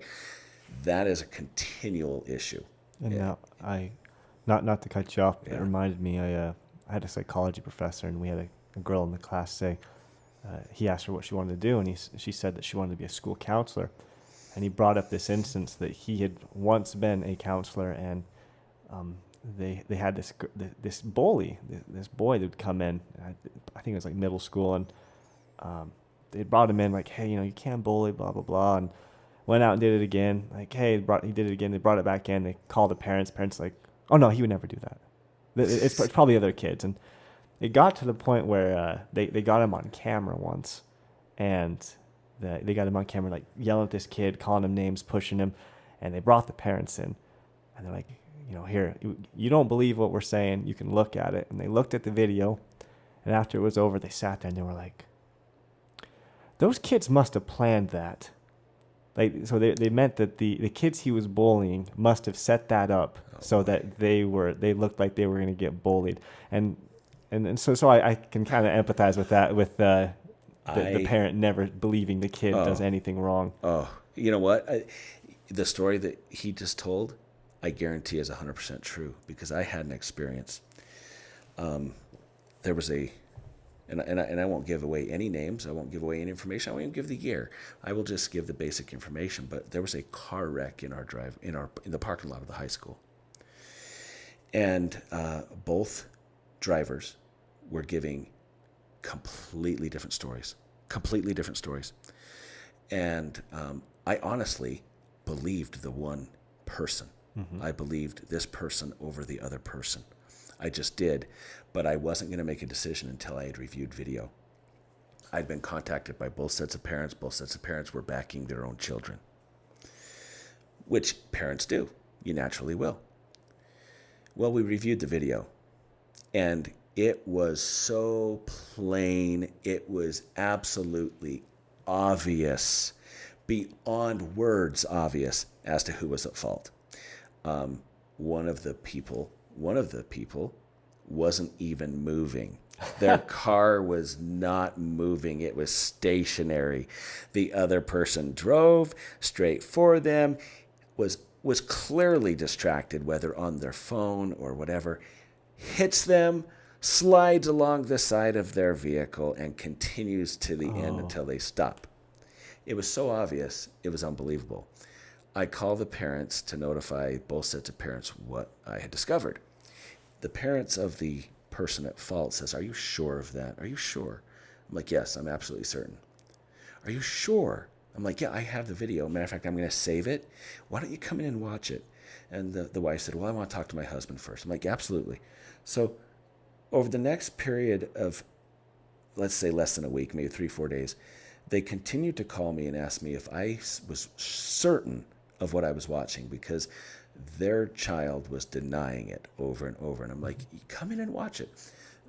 That is a continual issue. And now not to cut you off, but it reminded me, I had a psychology professor, and we had a girl in the class say, he asked her what she wanted to do, and she said that she wanted to be a school counselor. And he brought up this instance that he had once been a counselor, and they had this bully, this boy that would come in, I think it was like middle school, and they brought him in like, hey, you can't bully, blah, blah, blah, and went out and did it again. Like, hey, he did it again. They brought it back in. They called the parents. Parents like, oh, no, he would never do that. It's probably other kids. And it got to the point where they got him on camera once. And they got him on camera, like, yelling at this kid, calling him names, pushing him. And they brought the parents in. And they're like, here, you don't believe what we're saying. You can look at it. And they looked at the video. And after it was over, they sat there and they were like, those kids must have planned that. So they meant that the kids he was bullying must have set that up so that they looked like they were going to get bullied, and so I can kind of empathize with that, with the parent never believing the kid does anything wrong. Oh, you know what? The story that he just told, I guarantee is 100% true, because I had an experience. There was and I won't give away any names. I won't give away any information. I won't even give the year. I will just give the basic information. But there was a car wreck in the parking lot of the high school, and both drivers were giving completely different stories. And I honestly believed the one person. I believed this person over the other person. I just did, but I wasn't going to make a decision until I had reviewed video. I'd been contacted by both sets of parents. Both sets of parents were backing their own children, which parents do. You naturally will. Well, we reviewed the video, and it was so plain. It was absolutely obvious, beyond words obvious, as to who was at fault. One of the people wasn't even moving. Their car was not moving. It was stationary. The other person drove straight for them, was clearly distracted, whether on their phone or whatever, hits them, slides along the side of their vehicle, and continues to the end until they stop. It was so obvious, it was unbelievable. I called the parents to notify both sets of parents what I had discovered. The parents of the person at fault says, are you sure of that? Are you sure? I'm like, yes, I'm absolutely certain. Are you sure? I'm like, yeah, I have the video. Matter of fact, I'm going to save it. Why don't you come in and watch it? And the wife said, well, I want to talk to my husband first. I'm like, absolutely. So over the next period of, let's say, less than a week, maybe 3-4 days, they continued to call me and ask me if I was certain of what I was watching, because their child was denying it over and over. And I'm like, come in and watch it.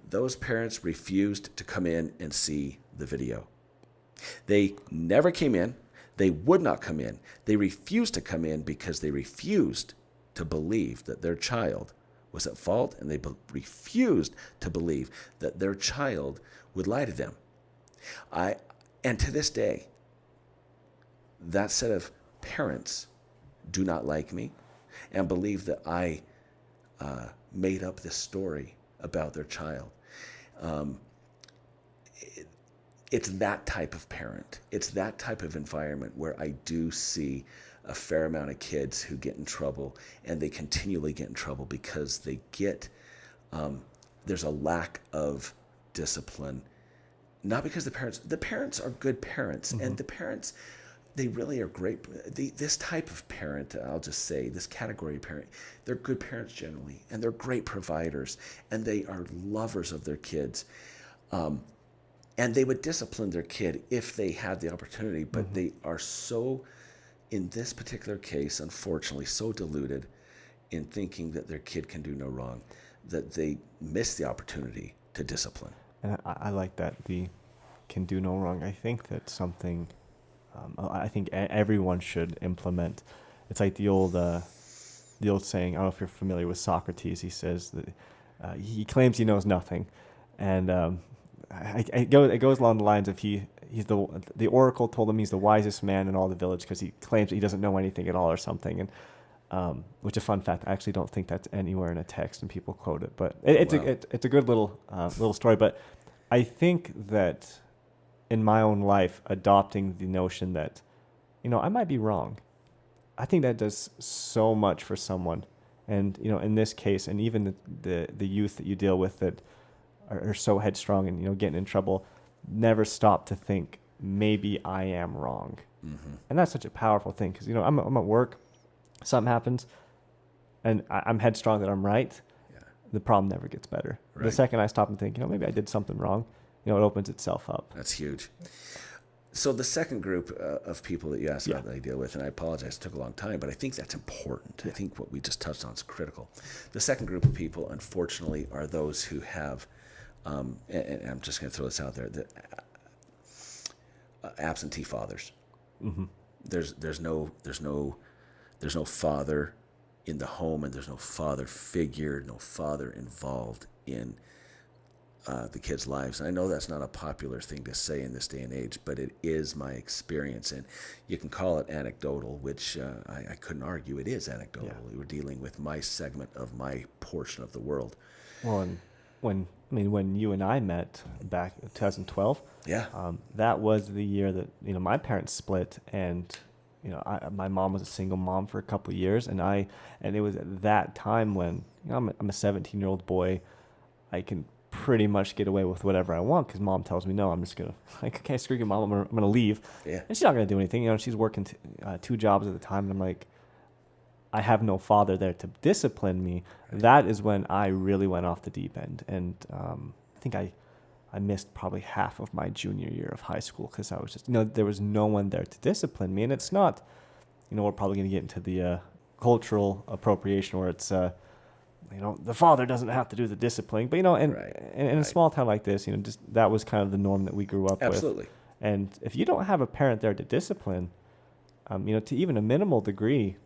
Those parents refused to come in and see the video. They never came in. They would not come in. They refused to come in because they refused to believe that their child was at fault, and they refused to believe that their child would lie to them. And to this day, that set of parents do not like me and believe that I made up this story about their child. it's that type of parent. It's that type of environment where I do see a fair amount of kids who get in trouble, and they continually get in trouble because they get, there's a lack of discipline. Not because the parents are good parents, and the parents, they really are great. This type of parent, I'll just say, this category of parent, they're good parents generally, and they're great providers, and they are lovers of their kids. And they would discipline their kid if they had the opportunity, but they are so, in this particular case, unfortunately, so deluded in thinking that their kid can do no wrong that they miss the opportunity to discipline. And I like that, the can do no wrong. I think that's something I think everyone should implement. It's like the old saying, I don't know if you're familiar with Socrates. He says that he claims he knows nothing. And it goes along the lines of he's the oracle told him he's the wisest man in all the village because he claims that he doesn't know anything at all or something. And which is a fun fact. I actually don't think that's anywhere in a text, and people quote it. But it's a good little story. But I think that in my own life, adopting the notion that, I might be wrong, I think that does so much for someone. And, in this case, and even the youth that you deal with that are so headstrong and, getting in trouble, never stop to think, maybe I am wrong. Mm-hmm. And that's such a powerful thing because, I'm at work, something happens, and I'm headstrong that I'm right. Yeah. The problem never gets better. Right. The second I stop and think, maybe I did something wrong, it opens itself up. That's huge. So the second group of people that you asked about that I deal with, and I apologize, it took a long time, but I think that's important. I think what we just touched on is critical. The second group of people, unfortunately, are those who have, and I'm just going to throw this out there, absentee fathers. Mm-hmm. There's no father in the home, and there's no father figure, no father involved in the kids' lives. And I know that's not a popular thing to say in this day and age, but it is my experience. And you can call it anecdotal, which I couldn't argue. It is anecdotal. Yeah. We're dealing with my segment of my portion of the world. Well, and when you and I met back in 2012, that was the year that my parents split, and my mom was a single mom for a couple of years, and it was at that time when I'm a 17-year-old boy. I can pretty much get away with whatever I want because mom tells me no. I'm just gonna okay, screw you, mom. I'm gonna leave. Yeah. And she's not gonna do anything. She's working two jobs at the time, and I'm like, I have no father there to discipline me. Right. That is when I really went off the deep end, and I think I missed probably half of my junior year of high school because I was just there was no one there to discipline me. And it's not, we're probably gonna get into the cultural appropriation where it's the father doesn't have to do the disciplining, but in a small town like this, just that was kind of the norm that we grew up with. Absolutely. And if you don't have a parent there to discipline, to even a minimal degree,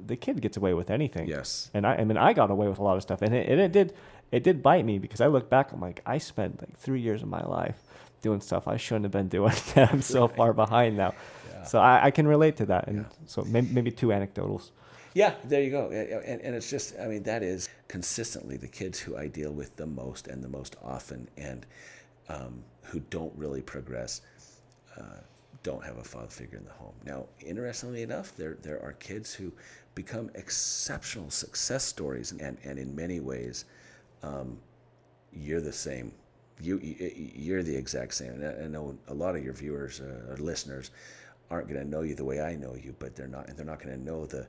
the kid gets away with anything. Yes. And I got away with a lot of stuff, and it did bite me because I look back, I'm like, I spent like 3 years of my life doing stuff I shouldn't have been doing. I'm so far behind now. Yeah. So I can relate to that, and so maybe two anecdotals. Yeah, there you go. And it's just, that is consistently the kids who I deal with the most and the most often, and who don't really progress, don't have a father figure in the home. Now, interestingly enough, there are kids who become exceptional success stories, and in many ways, you're the same. You're the exact same. And I know a lot of your viewers or listeners aren't going to know you the way I know you, but they're not going to know the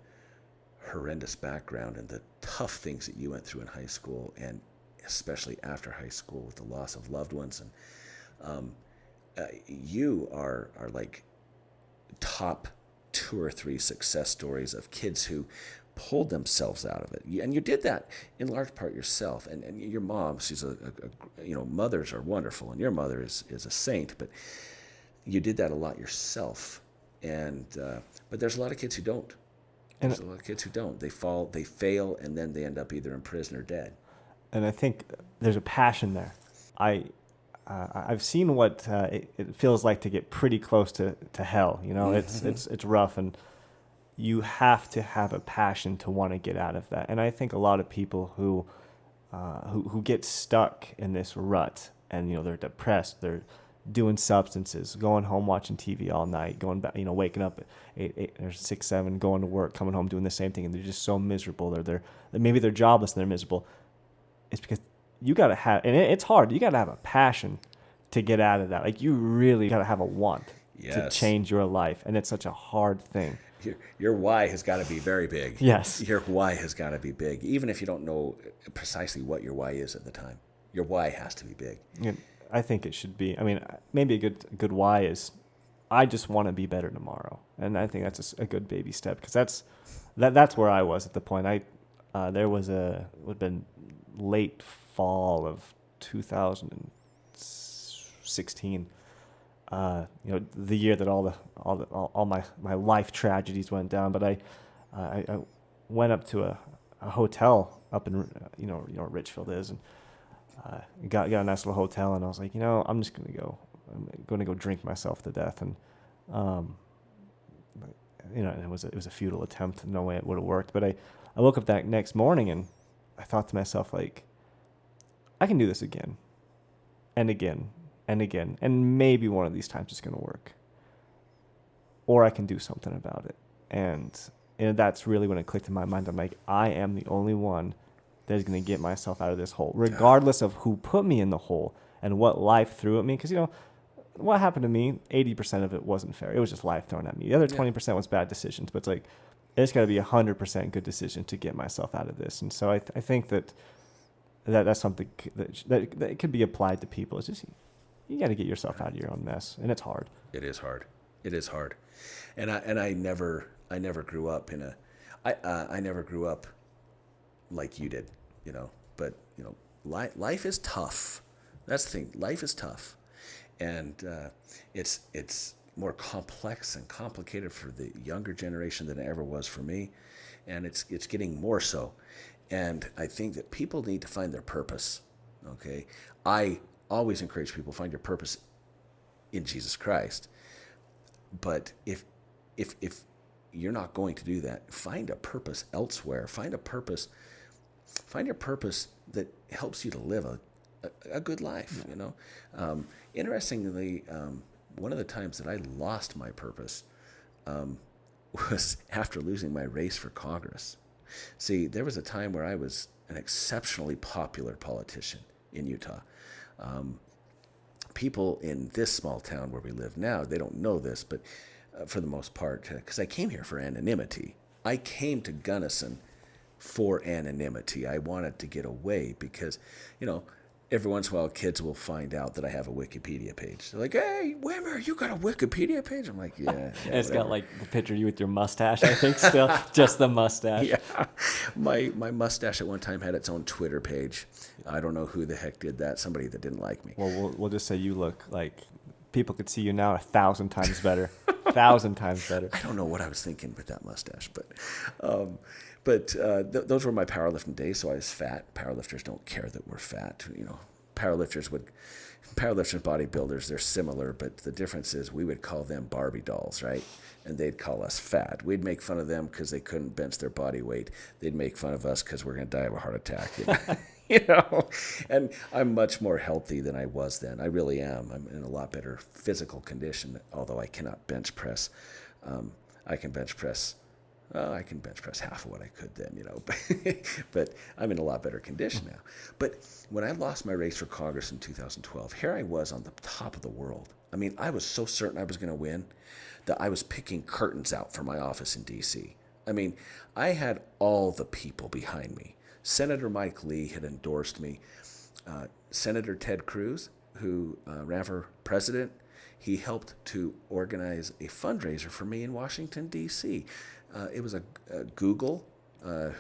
horrendous background and the tough things that you went through in high school, and especially after high school with the loss of loved ones. And you are like top 2 or 3 success stories of kids who pulled themselves out of it. And you did that in large part yourself. And your mom, she's mothers are wonderful, and your mother is a saint, but you did that a lot yourself. And but there's a lot of kids who don't. There's a lot of kids who don't. They fail, and then they end up either in prison or dead. And I think there's a passion there. I've seen what it feels like to get pretty close to hell. It's rough, and you have to have a passion to want to get out of that. And I think a lot of people who get stuck in this rut, and they're depressed, they're doing substances, going home watching TV all night, going back, waking up at 8 or 6, 7, going to work, coming home doing the same thing, and they're just so miserable. Maybe they're jobless and they're miserable. It's because you got to have, and it's hard. You got to have a passion to get out of that. Like, you really got to have a want to change your life, and it's such a hard thing. Your why has got to be very big. Yes. Your why has got to be big, even if you don't know precisely what your why is at the time. Your why has to be big. Yeah, I think it should be. I mean, maybe a good why is, I just want to be better tomorrow, and I think that's a good baby step, because that's where I was at the point. There was would have been late fall of 2016. The year that all my life tragedies went down. But I went up to a hotel up in where Richfield is, and got a nice little hotel, and I was like, I'm going to go drink myself to death, and it was a futile attempt. No way it would have worked. But I woke up that next morning, and I thought to myself, like, I can do this again and again and again, and maybe one of these times it's going to work, or I can do something about it. And that's really when it clicked in my mind. I'm like, I am the only one that is going to get myself out of this hole, regardless of who put me in the hole and what life threw at me. Because what happened to me, 80% of it wasn't fair. It was just life thrown at me. The other 20% was bad decisions. But it's like, it's got to be 100% good decision to get myself out of this. And so I think that's something that could be applied to people. It's just, you got to get yourself out of your own mess, and it's hard. It is hard. And I never grew up I never grew up like you did, But life is tough. That's the thing. Life is tough, and it's more complex and complicated for the younger generation than it ever was for me, and it's getting more so. And I think that people need to find their purpose. Okay, I always encourage people, find your purpose in Jesus Christ. But if you're not going to do that, find a purpose elsewhere. Find your purpose that helps you to live a good life. Interestingly, one of the times that I lost my purpose was after losing my race for Congress. See, there was a time where I was an exceptionally popular politician in Utah. People in this small town where we live now, they don't know this, but for the most part, because I came here for anonymity. I came to Gunnison for anonymity. I wanted to get away because, every once in a while kids will find out that I have a Wikipedia page. They're like, "Hey, Wimmer, you got a Wikipedia page?" I'm like, yeah. And it's whatever. Got like the picture of you with your mustache, I think, still. Just the mustache. Yeah. My mustache at one time had its own Twitter page. I don't know who the heck did that. Somebody that didn't like me. Well, we'll just say you look like people could see you now 1,000 times better. 1,000 times better. I don't know what I was thinking with that mustache, but those were my powerlifting days, so I was fat. Powerlifters don't care that we're fat. Powerlifters, bodybuilders, they're similar, but the difference is we would call them Barbie dolls, right? And they'd call us fat. We'd make fun of them because they couldn't bench their body weight. They'd make fun of us because we're going to die of a heart attack. And I'm much more healthy than I was then. I really am. I'm in a lot better physical condition, although I cannot bench press. I can bench press half of what I could then, but I'm in a lot better condition now. But when I lost my race for Congress in 2012, here I was on the top of the world. I mean, I was so certain I was going to win that I was picking curtains out for my office in D.C. I mean, I had all the people behind me. Senator Mike Lee had endorsed me. Senator Ted Cruz, who ran for president, he helped to organize a fundraiser for me in Washington, D.C. It was a Google,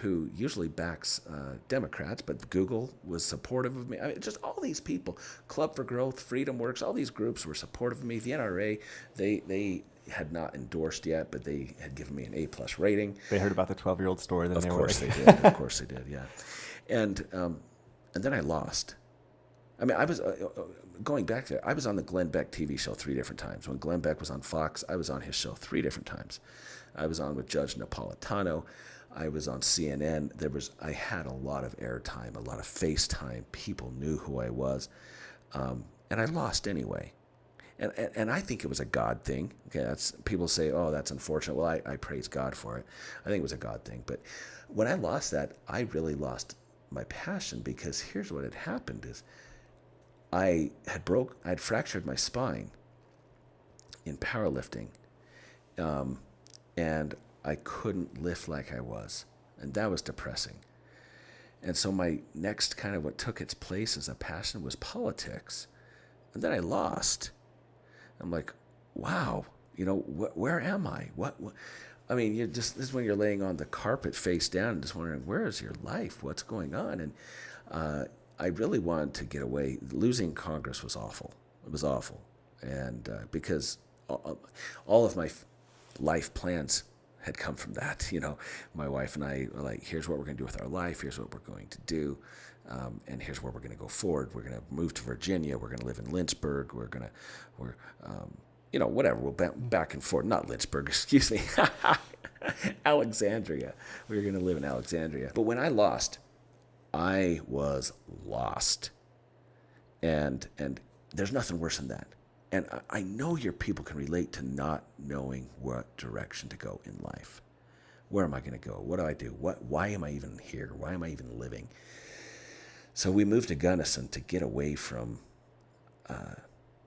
who usually backs Democrats, but Google was supportive of me. I mean, just all these people, Club for Growth, Freedom Works, all these groups were supportive of me. The NRA, they had not endorsed yet, but they had given me an A+ rating. They heard about the 12-year-old story. Then Of they course were they did. Of course they did, yeah. And then I lost. I mean, I was going back there. I was on the Glenn Beck TV show 3 different times. When Glenn Beck was on Fox, I was on his show 3 different times. I was on with Judge Napolitano. I was on CNN. I had a lot of airtime, a lot of FaceTime. People knew who I was, and I lost anyway. And I think it was a God thing. Okay, that's people say, oh, that's unfortunate. Well, I praise God for it. I think it was a God thing. But when I lost that, I really lost my passion, because here's what had happened is I'd fractured my spine in powerlifting, and I couldn't lift like I was. And that was depressing. And so my next kind of what took its place as a passion was politics. And then I lost. I'm like, wow, where am I? What? I mean, this is when you're laying on the carpet face down and just wondering, where is your life? What's going on? And I really wanted to get away. Losing Congress was awful. It was awful. And because all of my life plans had come from that. My wife and I were like, here's what we're going to do with our life. Here's what we're going to do. And here's where we're going to go forward. We're going to move to Virginia. We're going to live in Lynchburg. Whatever. We'll back and forth. Not Lynchburg, excuse me. Alexandria. We were going to live in Alexandria. But when I lost, I was lost. And there's nothing worse than that. And I know your people can relate to not knowing what direction to go in life. Where am I going to go? What do I do? Why am I even here? Why am I even living? So we moved to Gunnison to get away from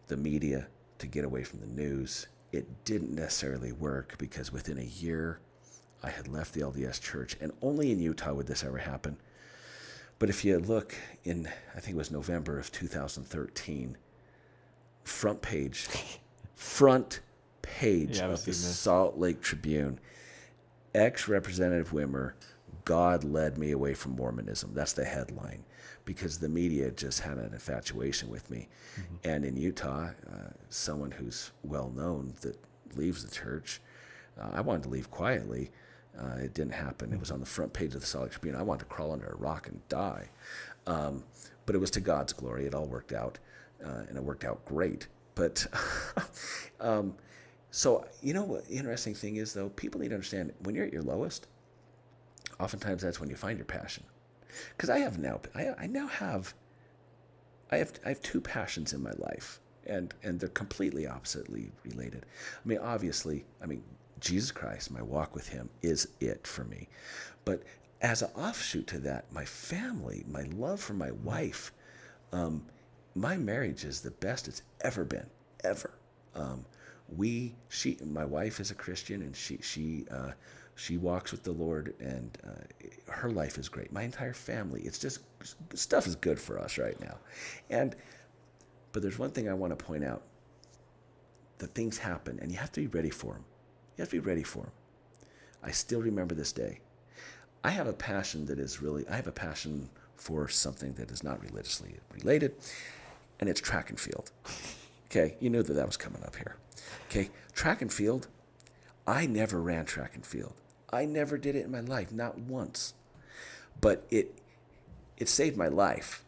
the media, to get away from the news. It didn't necessarily work, because within a year, I had left the LDS church, and only in Utah would this ever happen. But if you look in, I think it was November of 2013, front page of the Salt Lake Tribune, ex-Representative Wimmer, God led me away from Mormonism. That's the headline, because the media just had an infatuation with me. Mm-hmm. And in Utah, someone who's well-known that leaves the church, I wanted to leave quietly. It didn't happen. It was on the front page of the Salt Lake Tribune. I wanted to crawl under a rock and die. But it was to God's glory. It all worked out. And it worked out great. But so, what the interesting thing is, though, people need to understand, when you're at your lowest, oftentimes that's when you find your passion. Because I have two passions in my life, and they're completely oppositely related. Obviously, Jesus Christ, my walk with him, is it for me. But as an offshoot to that, my family, my love for my wife, my marriage is the best it's ever been, ever. My wife is a Christian, and she walks with the Lord, and her life is great. My entire family, it's just, stuff is good for us right now. But there's one thing I want to point out. The things happen, and you have to be ready for them. I still remember this day. I have a passion for something that is not religiously related, and it's track and field. Okay, you knew that was coming up here. Okay, track and field, I never ran track and field. I never did it in my life, not once. But it saved my life.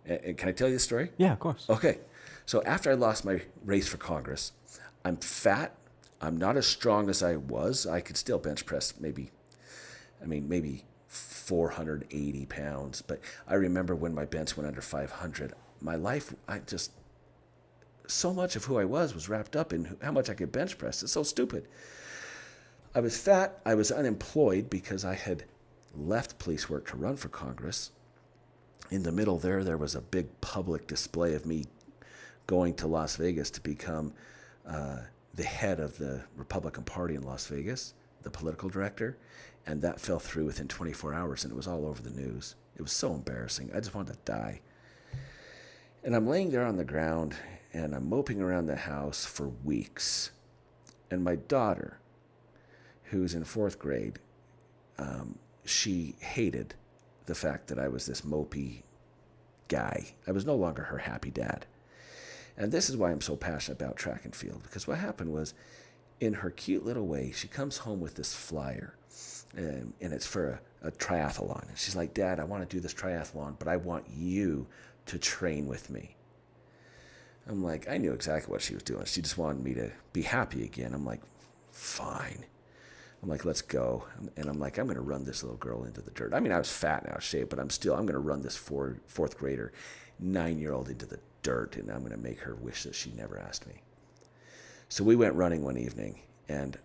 And can I tell you the story? Yeah, of course. Okay, so after I lost my race for Congress, I'm fat. I'm not as strong as I was. I could still bench press maybe 480 pounds. But I remember when my bench went under 500, my life, so much of who I was wrapped up in how much I could bench press. It's so stupid. I was fat. I was unemployed because I had left police work to run for Congress. In the middle there was a big public display of me going to Las Vegas to become the head of the Republican Party in Las Vegas, the political director, and that fell through within 24 hours, and it was all over the news. It was so embarrassing. I just wanted to die. And I'm laying there on the ground, and I'm moping around the house for weeks. And my daughter, who's in 4th grade, she hated the fact that I was this mopey guy. I was no longer her happy dad. And this is why I'm so passionate about track and field, because what happened was, in her cute little way, she comes home with this flyer, and it's for a triathlon. And she's like, Dad, I want to do this triathlon, but I want you to train with me. I'm like, I knew exactly what she was doing. She just wanted me to be happy again. I'm like, fine. I'm like, let's go. And I'm like, I'm going to run this little girl into the dirt. I was fat and out of shape, but I'm going to run this 4th grader, 9-year-old into the dirt, and I'm going to make her wish that she never asked me. So we went running one evening, and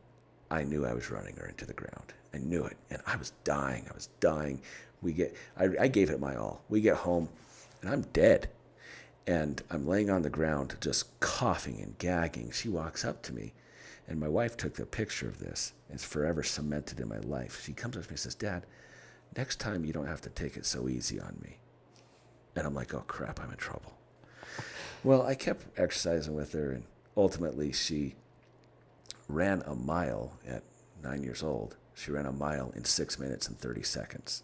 I knew I was running her into the ground. I knew it, and I was dying. I was dying. I gave it my all. We get home, and I'm dead. And I'm laying on the ground, just coughing and gagging. She walks up to me, and my wife took the picture of this. It's forever cemented in my life. She comes up to me and says, "Dad, next time you don't have to take it so easy on me." And I'm like, oh crap, I'm in trouble. Well, I kept exercising with her, and ultimately she ran a mile at 9 years old. She ran a mile in 6 minutes and 30 seconds.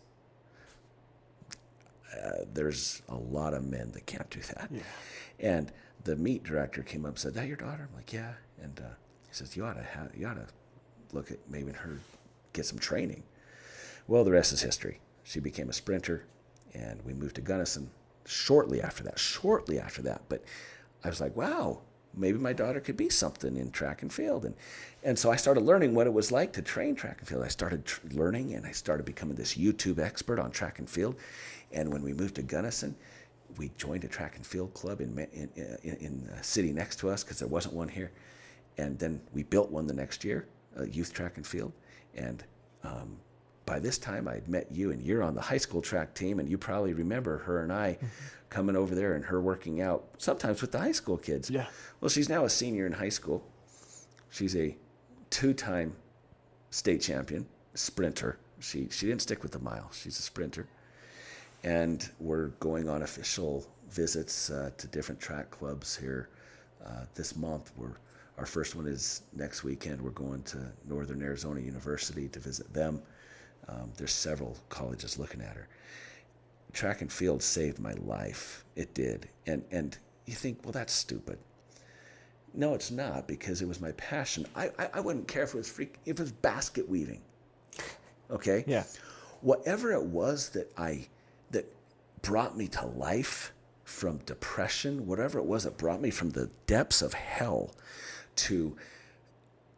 There's a lot of men that can't do that. Yeah. And the meet director came up and said, "That your daughter?" I'm like, "Yeah." And he says, you ought to look at maybe her get some training. Well, the rest is history. She became a sprinter, and we moved to Gunnison shortly after that. But I was like, wow, maybe my daughter could be something in track and field. And so I started learning what it was like to train track and field. I started learning, and I started becoming this YouTube expert on track and field. And when we moved to Gunnison, we joined a track and field club in the city next to us because there wasn't one here. And then we built one the next year, a youth track and field. And by this time, I'd met you, and you're on the high school track team, and you probably remember her and I coming over there and her working out, sometimes with the high school kids. Yeah. Well, she's now a senior in high school. She's a 2-time state champion, sprinter. She didn't stick with the mile. She's a sprinter. And we're going on official visits to different track clubs here this month. Our first one is next weekend. We're going to Northern Arizona University to visit them. There's several colleges looking at her. Track and field saved my life. It did. And you think, well, that's stupid. No, it's not, because it was my passion. I wouldn't care if it was basket weaving. Okay? Yeah. Whatever it was that brought me to life from depression, whatever it was that brought me from the depths of hell to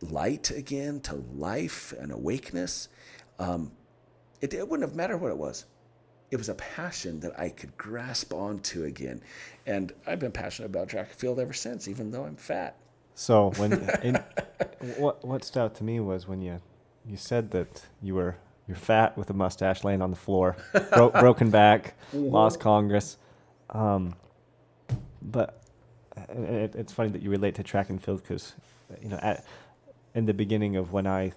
light again, to life and awakeness, it wouldn't have mattered what it was. It was a passion that I could grasp onto again. And I've been passionate about track and field ever since, even though I'm fat. So what stood out to me was when you said that you're fat with a mustache laying on the floor, broken back, lost Congress. But it's funny that you relate to track and field because, in the beginning of when I,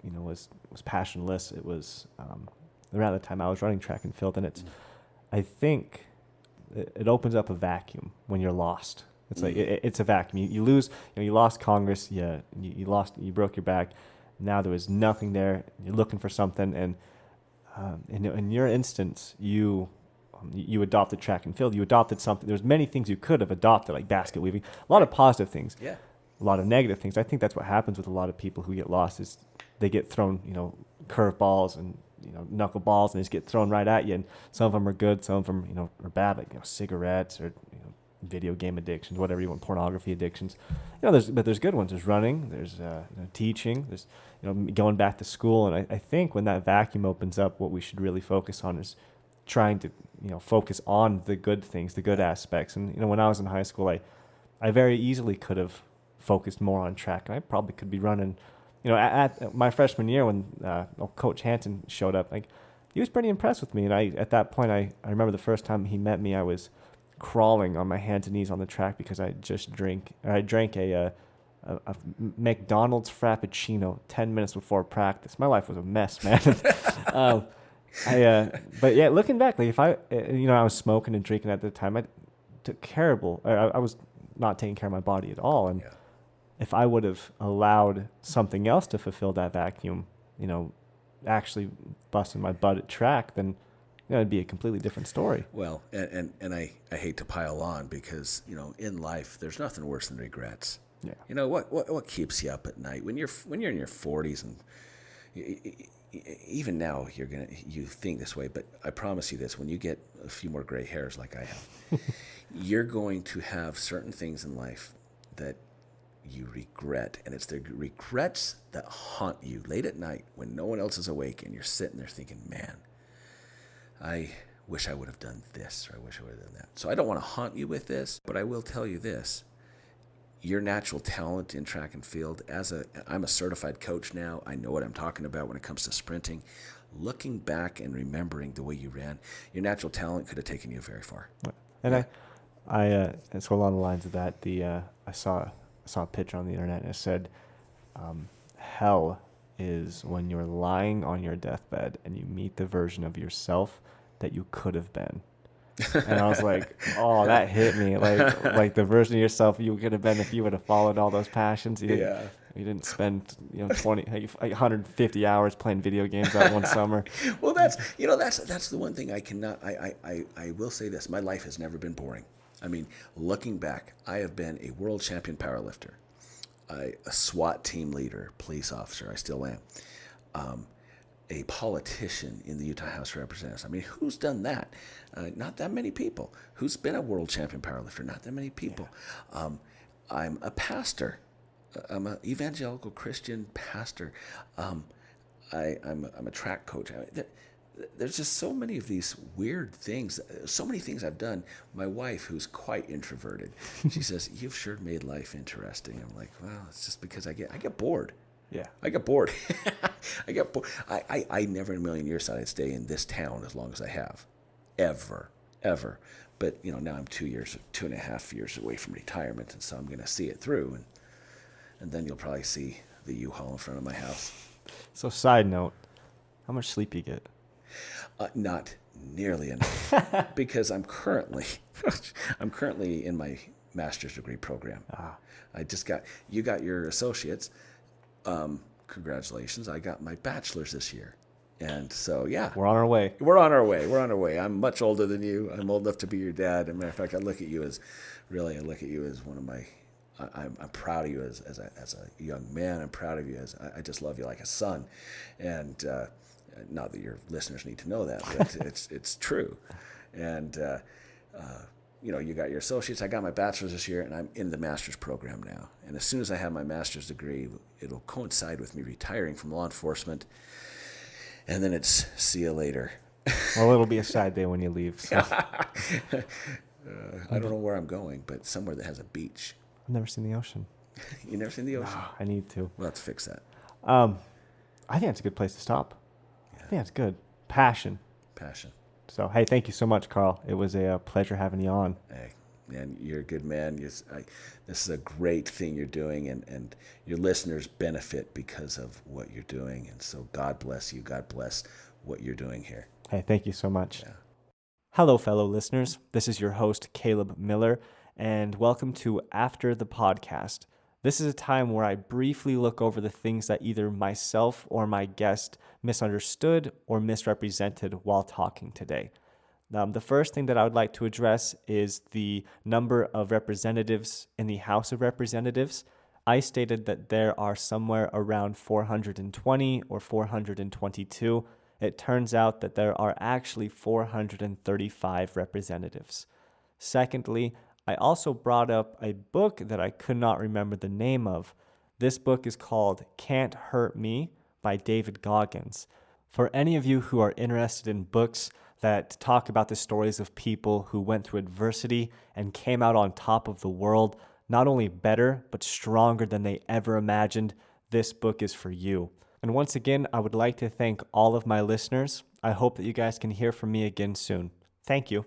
was passionless, it was around the time I was running track and field, and I think it opens up a vacuum when you're lost. It's like it's a vacuum. You lose. You lost Congress. You broke your back. Now there was nothing there. You're looking for something, and in your instance, you adopted track and field. You adopted something. There's many things you could have adopted, like basket weaving. A lot of positive things. Yeah. A lot of negative things. I think that's what happens with a lot of people who get lost is they get thrown, curveballs and knuckleballs, and they just get thrown right at you. And some of them are good, some of them are bad, like cigarettes or video game addictions, whatever you want, pornography addictions. But there's good ones. There's running. There's teaching. There's going back to school. And I think when that vacuum opens up, what we should really focus on is trying to focus on the good things, the good aspects. And when I was in high school, I very easily could have focused more on track, and I probably could be running. At my freshman year when Coach Hanson showed up, he was pretty impressed with me. And at that point, I remember the first time he met me, I was crawling on my hands and knees on the track because I drank a McDonald's Frappuccino 10 minutes before practice. My life was a mess, man. But yeah, looking back, if I was smoking and drinking at the time, I was not taking care of my body at all. And if I would have allowed something else to fulfill that vacuum, actually busting my butt at track, then it'd be a completely different story. Well, and I hate to pile on because, in life, there's nothing worse than regrets. Yeah. What keeps you up at night when you're in your 40s, and even now you think this way, but I promise you this: when you get a few more gray hairs like I have, you're going to have certain things in life that you regret, and it's the regrets that haunt you late at night when no one else is awake, and you're sitting there thinking, man, I wish I would have done this, or I wish I would have done that. So I don't want to haunt you with this, but I will tell you this. your natural talent in track and field, I'm a certified coach now. I know what I'm talking about when it comes to sprinting. Looking back and remembering the way you ran, your natural talent could have taken you very far. And Yeah. and so along the lines of that, I saw a picture on the internet and it said, hell is when you're lying on your deathbed and you meet the version of yourself that you could have been. And I was like, oh, that hit me. Like the version of yourself you could have been if you would have followed all those passions. Yeah. You didn't spend 150 hours playing video games that one summer. Well, that's the one thing I cannot. I will say this: my life has never been boring. I mean, looking back, I have been a world champion powerlifter, a SWAT team leader, police officer. I still am. A politician in the Utah House of Representatives. I mean, who's done that? Not that many people. Who's been a world champion powerlifter? Not that many people. Yeah. I'm a pastor. I'm an evangelical Christian pastor. I'm a track coach. There's just so many of these weird things. So many things I've done. My wife, who's quite introverted, she says, "You've sure made life interesting." I'm like, well, it's just because I get bored. Yeah. I get bored. I get bored. I never in a million years thought I'd stay in this town as long as I have. Ever. But, now I'm 2.5 years away from retirement, and so I'm going to see it through. And then you'll probably see the U-Haul in front of my house. So side note, how much sleep you get? Not nearly enough because I'm currently in my master's degree program. You got your associates. Congratulations. I got my bachelor's this year. And so, yeah. We're on our way. We're on our way. I'm much older than you. I'm old enough to be your dad. As a matter of fact, I look at you as one of my, I'm proud of you as a young man. I'm proud of you I just love you like a son. And not that your listeners need to know that, but it's true. And, you got your associates. I got my bachelor's this year, and I'm in the master's program now. And as soon as I have my master's degree, it'll coincide with me retiring from law enforcement. And then it's see you later. Well, it'll be a sad day when you leave. So. I don't know where I'm going, but somewhere that has a beach. I've never seen the ocean. You never seen the ocean? No, I need to. We'll have to fix that. I think that's a good place to stop. Yeah. I think that's good. Passion. So, hey, thank you so much, Carl. It was a pleasure having you on. Hey, man, you're a good man. This is a great thing you're doing, and your listeners benefit because of what you're doing. And so God bless you. God bless what you're doing here. Hey, thank you so much. Yeah. Hello, fellow listeners. This is your host, Caleb Miller, and welcome to After the Podcast. This is a time where I briefly look over the things that either myself or my guest misunderstood or misrepresented while talking today. The first thing that I would like to address is the number of representatives in the House of Representatives. I stated that there are somewhere around 420 or 422. It turns out that there are actually 435 representatives. Secondly, I also brought up a book that I could not remember the name of. This book is called Can't Hurt Me by David Goggins. For any of you who are interested in books that talk about the stories of people who went through adversity and came out on top of the world, not only better, but stronger than they ever imagined, this book is for you. And once again, I would like to thank all of my listeners. I hope that you guys can hear from me again soon. Thank you.